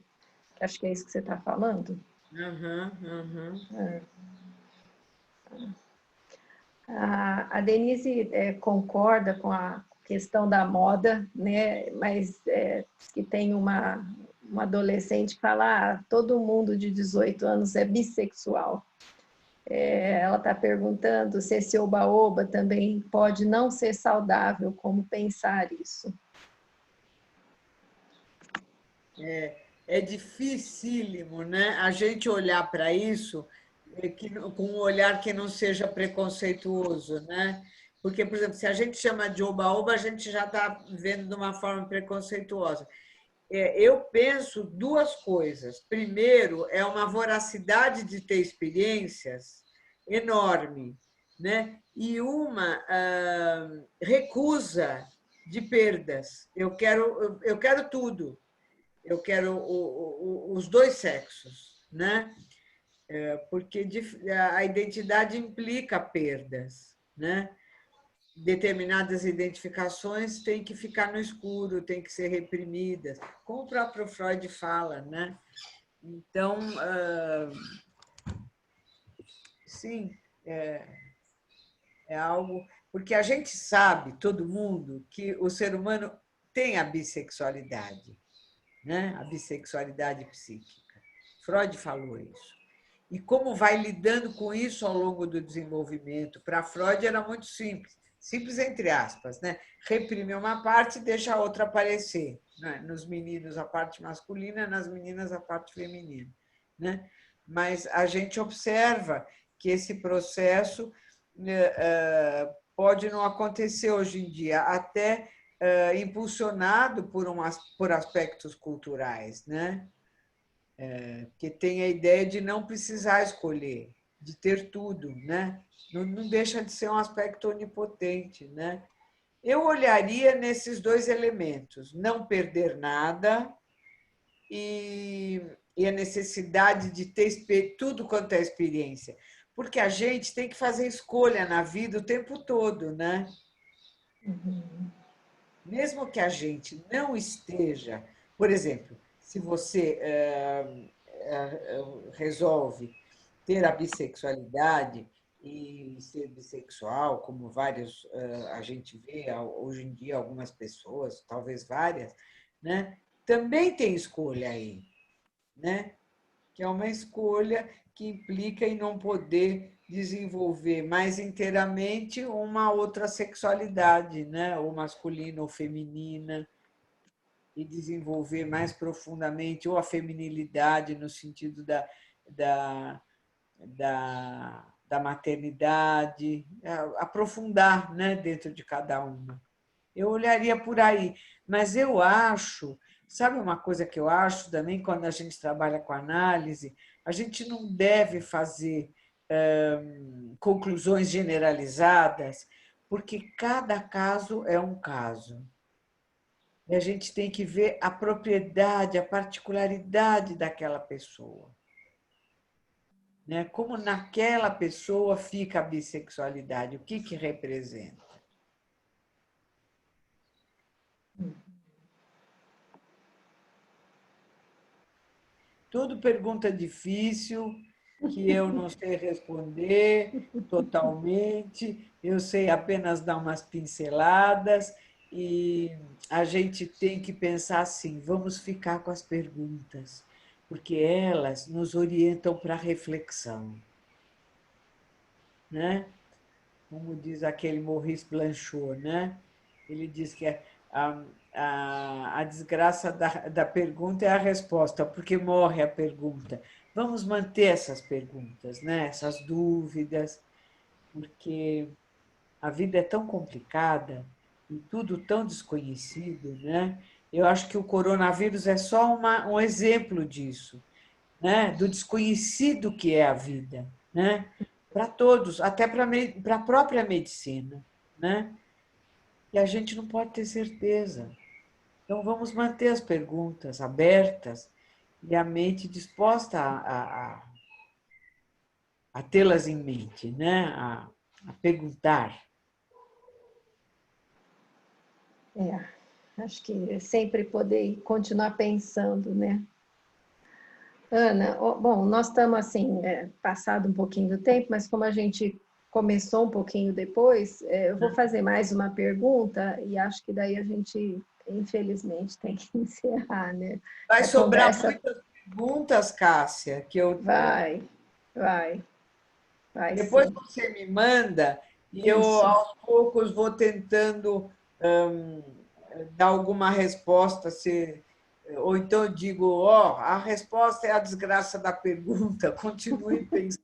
[SPEAKER 3] que acho que é isso que você está falando. A Denise concorda com a questão da moda, né? Mas que tem uma adolescente que fala: todo mundo de 18 anos é bissexual. Ela está perguntando se esse oba-oba também pode não ser saudável, como pensar isso.
[SPEAKER 4] É dificílimo, né? A gente olhar para isso com um olhar que não seja preconceituoso, né? Porque, por exemplo, se a gente chama de oba-oba, a gente já está vendo de uma forma preconceituosa. Eu penso duas coisas. Primeiro, é uma voracidade de ter experiências enorme, né? E uma recusa de perdas. Eu quero tudo. Eu quero os dois sexos, né? Porque a identidade implica perdas, né? Determinadas identificações têm que ficar no escuro, têm que ser reprimidas, como o próprio Freud fala, né? Então, sim, é algo... Porque a gente sabe, todo mundo, que o ser humano tem a bissexualidade, né? A bissexualidade psíquica. Freud falou isso. E como vai lidando com isso ao longo do desenvolvimento? Para Freud era muito simples, simples entre aspas, né? Reprime uma parte e deixa a outra aparecer, né? Nos meninos a parte masculina, nas meninas a parte feminina, né? Mas a gente observa que esse processo pode não acontecer hoje em dia, até impulsionado por aspectos culturais, né? Que tem a ideia de não precisar escolher, de ter tudo, né? Não deixa de ser um aspecto onipotente, né? Eu olharia nesses dois elementos, não perder nada e a necessidade de ter tudo quanto é experiência, porque a gente tem que fazer escolha na vida o tempo todo, né? Mesmo que a gente não esteja, por exemplo, se você resolve ter a bissexualidade e ser bissexual, como vários a gente vê hoje em dia algumas pessoas, talvez várias, né? Também tem escolha aí, né? Que é uma escolha que implica em não poder desenvolver mais inteiramente uma outra sexualidade, né? Ou masculina ou feminina, e desenvolver mais profundamente ou a feminilidade no sentido da, da maternidade, aprofundar, né, dentro de cada uma. Eu olharia por aí, mas eu acho, sabe uma coisa que eu acho também quando a gente trabalha com análise, a gente não deve fazer conclusões generalizadas, porque cada caso é um caso. E a gente tem que ver a propriedade, a particularidade daquela pessoa, né? Como naquela pessoa fica a bissexualidade, o que representa. Tudo pergunta difícil, que eu não sei responder totalmente, eu sei apenas dar umas pinceladas E a gente tem que pensar assim, vamos ficar com as perguntas, porque elas nos orientam para a reflexão, né? Como diz aquele Maurice Blanchot, né? Ele diz que a desgraça da pergunta é a resposta, porque morre a pergunta. Vamos manter essas perguntas, né? Essas dúvidas, porque a vida é tão complicada e tudo tão desconhecido, né? Eu acho que o coronavírus é só um exemplo disso, né? Do desconhecido que é a vida, né? Para todos, até para a própria medicina, né? E a gente não pode ter certeza. Então, vamos manter as perguntas abertas e a mente disposta a tê-las em mente, né? A perguntar.
[SPEAKER 3] Acho que sempre poder continuar pensando, né? Ana, bom, nós estamos assim, passado um pouquinho do tempo, mas como a gente começou um pouquinho depois, eu vou fazer mais uma pergunta e acho que daí a gente, infelizmente, tem que encerrar, né?
[SPEAKER 4] Vai
[SPEAKER 3] A
[SPEAKER 4] sobrar
[SPEAKER 3] conversa
[SPEAKER 4] muitas perguntas, Cássia, que eu
[SPEAKER 3] vai
[SPEAKER 4] depois
[SPEAKER 3] sim.
[SPEAKER 4] você me manda e eu
[SPEAKER 3] Isso.
[SPEAKER 4] aos poucos vou tentando dar alguma resposta, ou então eu digo, ó, a resposta é a desgraça da pergunta, continue pensando.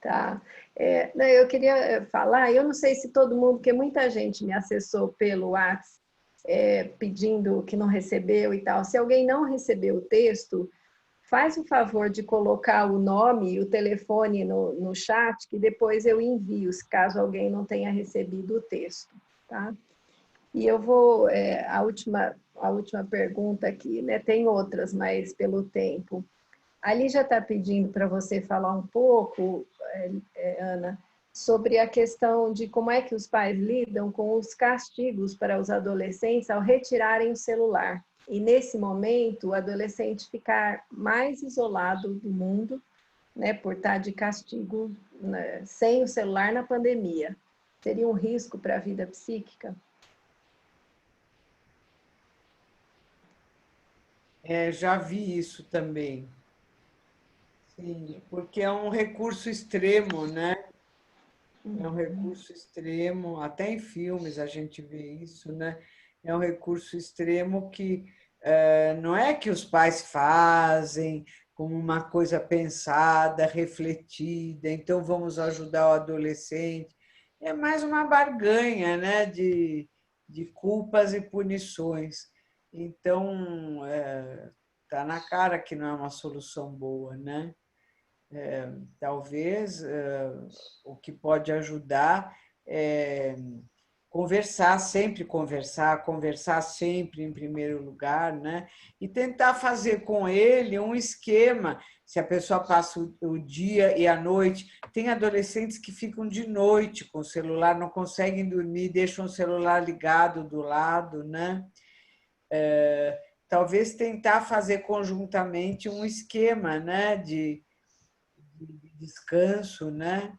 [SPEAKER 3] Tá. Eu queria falar, eu não sei se todo mundo, porque muita gente me acessou pelo WhatsApp pedindo que não recebeu e tal. Se alguém não recebeu o texto, faz o favor de colocar o nome e o telefone no chat, que depois eu envio, caso alguém não tenha recebido o texto, tá? E eu vou, a última pergunta aqui, né? Tem outras, mas pelo tempo. A Lígia está pedindo para você falar um pouco, Ana, sobre a questão de como é que os pais lidam com os castigos para os adolescentes ao retirarem o celular. E nesse momento, o adolescente ficar mais isolado do mundo, né, por estar de castigo, né, sem o celular na pandemia. Seria um risco para a vida psíquica?
[SPEAKER 4] Já vi isso também. Sim, porque é um recurso extremo, né? É um recurso extremo, até em filmes a gente vê isso, né? É um recurso extremo que não é que os pais fazem como uma coisa pensada, refletida, então vamos ajudar o adolescente. É mais uma barganha, né? De culpas e punições. Então, está na cara que não é uma solução boa, né? Talvez o que pode ajudar é conversar sempre em primeiro lugar, né? E tentar fazer com ele um esquema. Se a pessoa passa o dia e a noite, tem adolescentes que ficam de noite com o celular, não conseguem dormir, deixam o celular ligado do lado, né? Talvez tentar fazer conjuntamente um esquema, né? De descanso, né?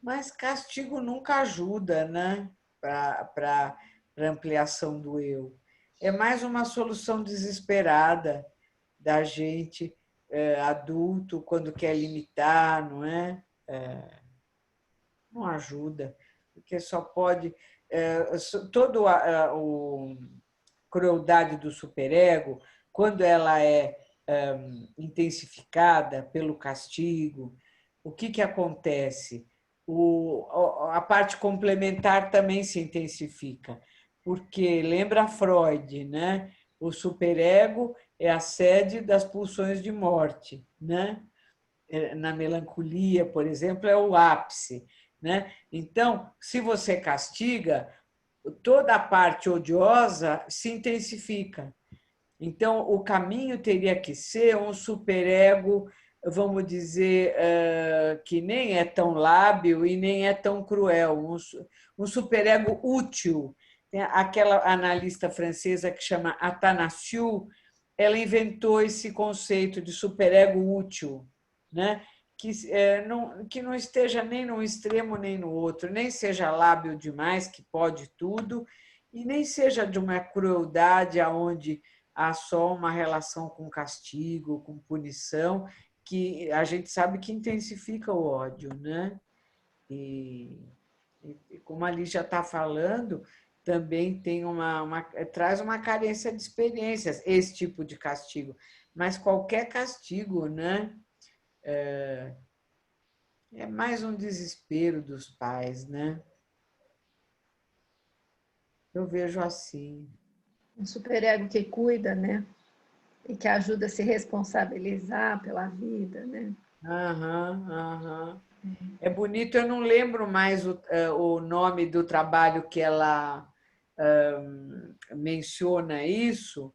[SPEAKER 4] Mas castigo nunca ajuda, né? Para ampliação do eu. É mais uma solução desesperada da gente adulto quando quer limitar, não é? Não ajuda, porque só pode todo o crueldade do superego, quando ela é intensificada pelo castigo, o que acontece? A parte complementar também se intensifica, porque lembra Freud, né? O superego é a sede das pulsões de morte, né? Na melancolia, por exemplo, é o ápice, né? Então, se você castiga, toda a parte odiosa se intensifica. Então, o caminho teria que ser um superego, vamos dizer, que nem é tão lábil e nem é tão cruel, um superego útil. Tem aquela analista francesa que chama Athanasiou, ela inventou esse conceito de superego útil, né? que não esteja nem num extremo nem no outro, nem seja lábil demais, que pode tudo, e nem seja de uma crueldade onde há só uma relação com castigo, com punição, que a gente sabe que intensifica o ódio, né? E como a Lígia está falando, também tem traz uma carência de experiências, esse tipo de castigo. Mas qualquer castigo, né? É mais um desespero dos pais, né? Eu vejo assim.
[SPEAKER 3] Um superego que cuida, né? E que ajuda a se responsabilizar pela vida, né?
[SPEAKER 4] É bonito, eu não lembro mais o nome do trabalho que ela menciona isso,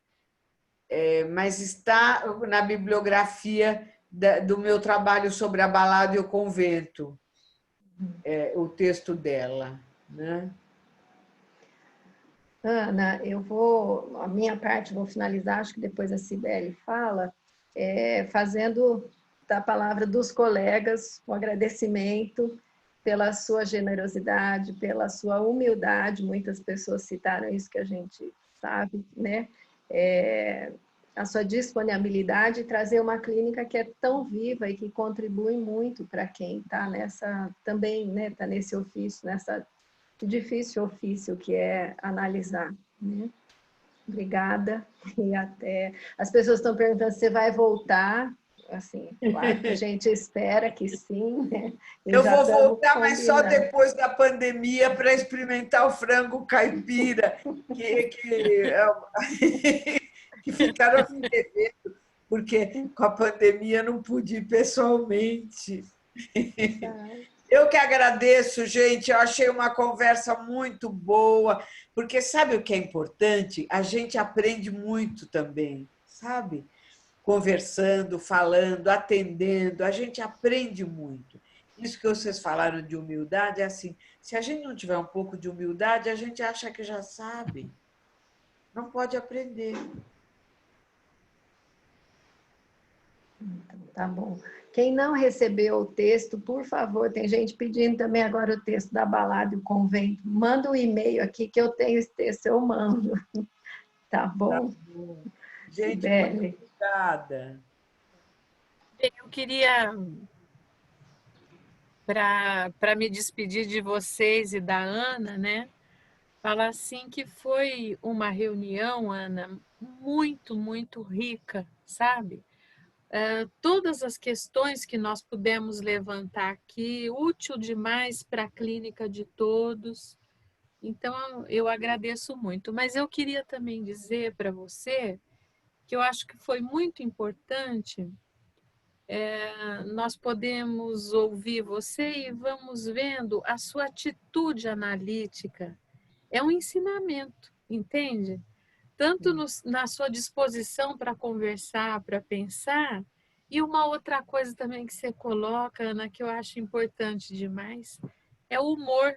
[SPEAKER 4] mas está na bibliografia do meu trabalho sobre a balada e o convento, o texto dela, né?
[SPEAKER 3] Ana, a minha parte vou finalizar, acho que depois a Cibele fala, fazendo da palavra dos colegas um agradecimento pela sua generosidade, pela sua humildade, muitas pessoas citaram isso que a gente sabe, né? A sua disponibilidade e trazer uma clínica que é tão viva e que contribui muito para quem está também, né, tá nesse ofício, nessa difícil ofício que é analisar, né? Obrigada e até. As pessoas estão perguntando se você vai voltar. Assim, claro que a gente espera que sim, né? E
[SPEAKER 4] eu
[SPEAKER 3] já
[SPEAKER 4] vou
[SPEAKER 3] estamos
[SPEAKER 4] voltar, mas só
[SPEAKER 3] combinando.
[SPEAKER 4] depois da pandemia para experimentar o frango caipira, que ficaram me devendo, porque com a pandemia não pude ir pessoalmente. Eu que agradeço, gente. Eu achei uma conversa muito boa, porque sabe o que é importante? A gente aprende muito também, sabe? Conversando, falando, atendendo, a gente aprende muito. Isso que vocês falaram de humildade é assim: se a gente não tiver um pouco de humildade, a gente acha que já sabe. Não pode aprender.
[SPEAKER 3] Então, tá bom. Quem não recebeu o texto, por favor, tem gente pedindo também agora o texto da balada e o convento. Manda um e-mail aqui que eu tenho esse texto, eu mando. Tá bom?
[SPEAKER 4] Tá bom. Gente,
[SPEAKER 3] Cibele.
[SPEAKER 4] muito obrigada.
[SPEAKER 2] Eu queria, para me despedir de vocês e da Ana, né? Falar assim que foi uma reunião, Ana, muito, muito rica, sabe? Todas as questões que nós pudemos levantar aqui, útil demais para a clínica de todos. Então, eu agradeço muito. Mas eu queria também dizer para você que eu acho que foi muito importante. Nós podemos ouvir você e vamos vendo a sua atitude analítica. É um ensinamento, entende? Tanto na sua disposição para conversar, para pensar, e uma outra coisa também que você coloca, Ana, que eu acho importante demais, é o humor,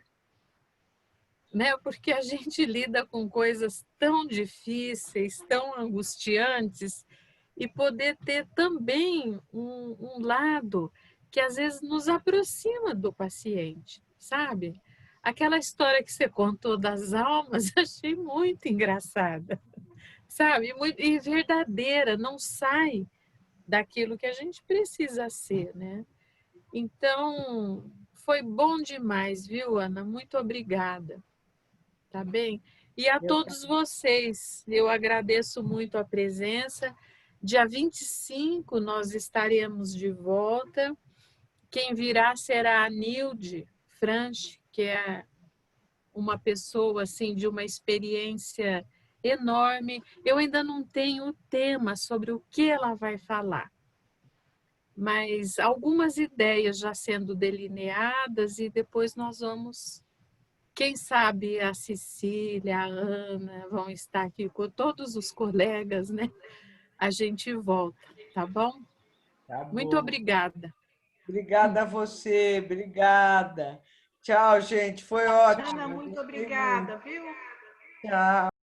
[SPEAKER 2] né? Porque a gente lida com coisas tão difíceis, tão angustiantes, e poder ter também um lado que às vezes nos aproxima do paciente, sabe? Aquela história que você contou das almas, achei muito engraçada, sabe? E verdadeira, não sai daquilo que a gente precisa ser, né? Então, foi bom demais, viu, Ana? Muito obrigada, tá bem? E a todos vocês, eu agradeço muito a presença. Dia 25 nós estaremos de volta. Quem virá será a Nilde Franchi, que é uma pessoa assim de uma experiência enorme. Eu ainda não tenho o tema sobre o que ela vai falar, mas algumas ideias já sendo delineadas e depois nós vamos, quem sabe a Cecília, a Ana vão estar aqui com todos os colegas, né? A gente volta, tá bom?
[SPEAKER 4] Tá
[SPEAKER 2] Muito
[SPEAKER 4] bom.
[SPEAKER 2] obrigada.
[SPEAKER 4] Obrigada a você, obrigada. Tchau, gente. Foi ótimo.
[SPEAKER 1] Ana, muito obrigada, viu?
[SPEAKER 4] Tchau.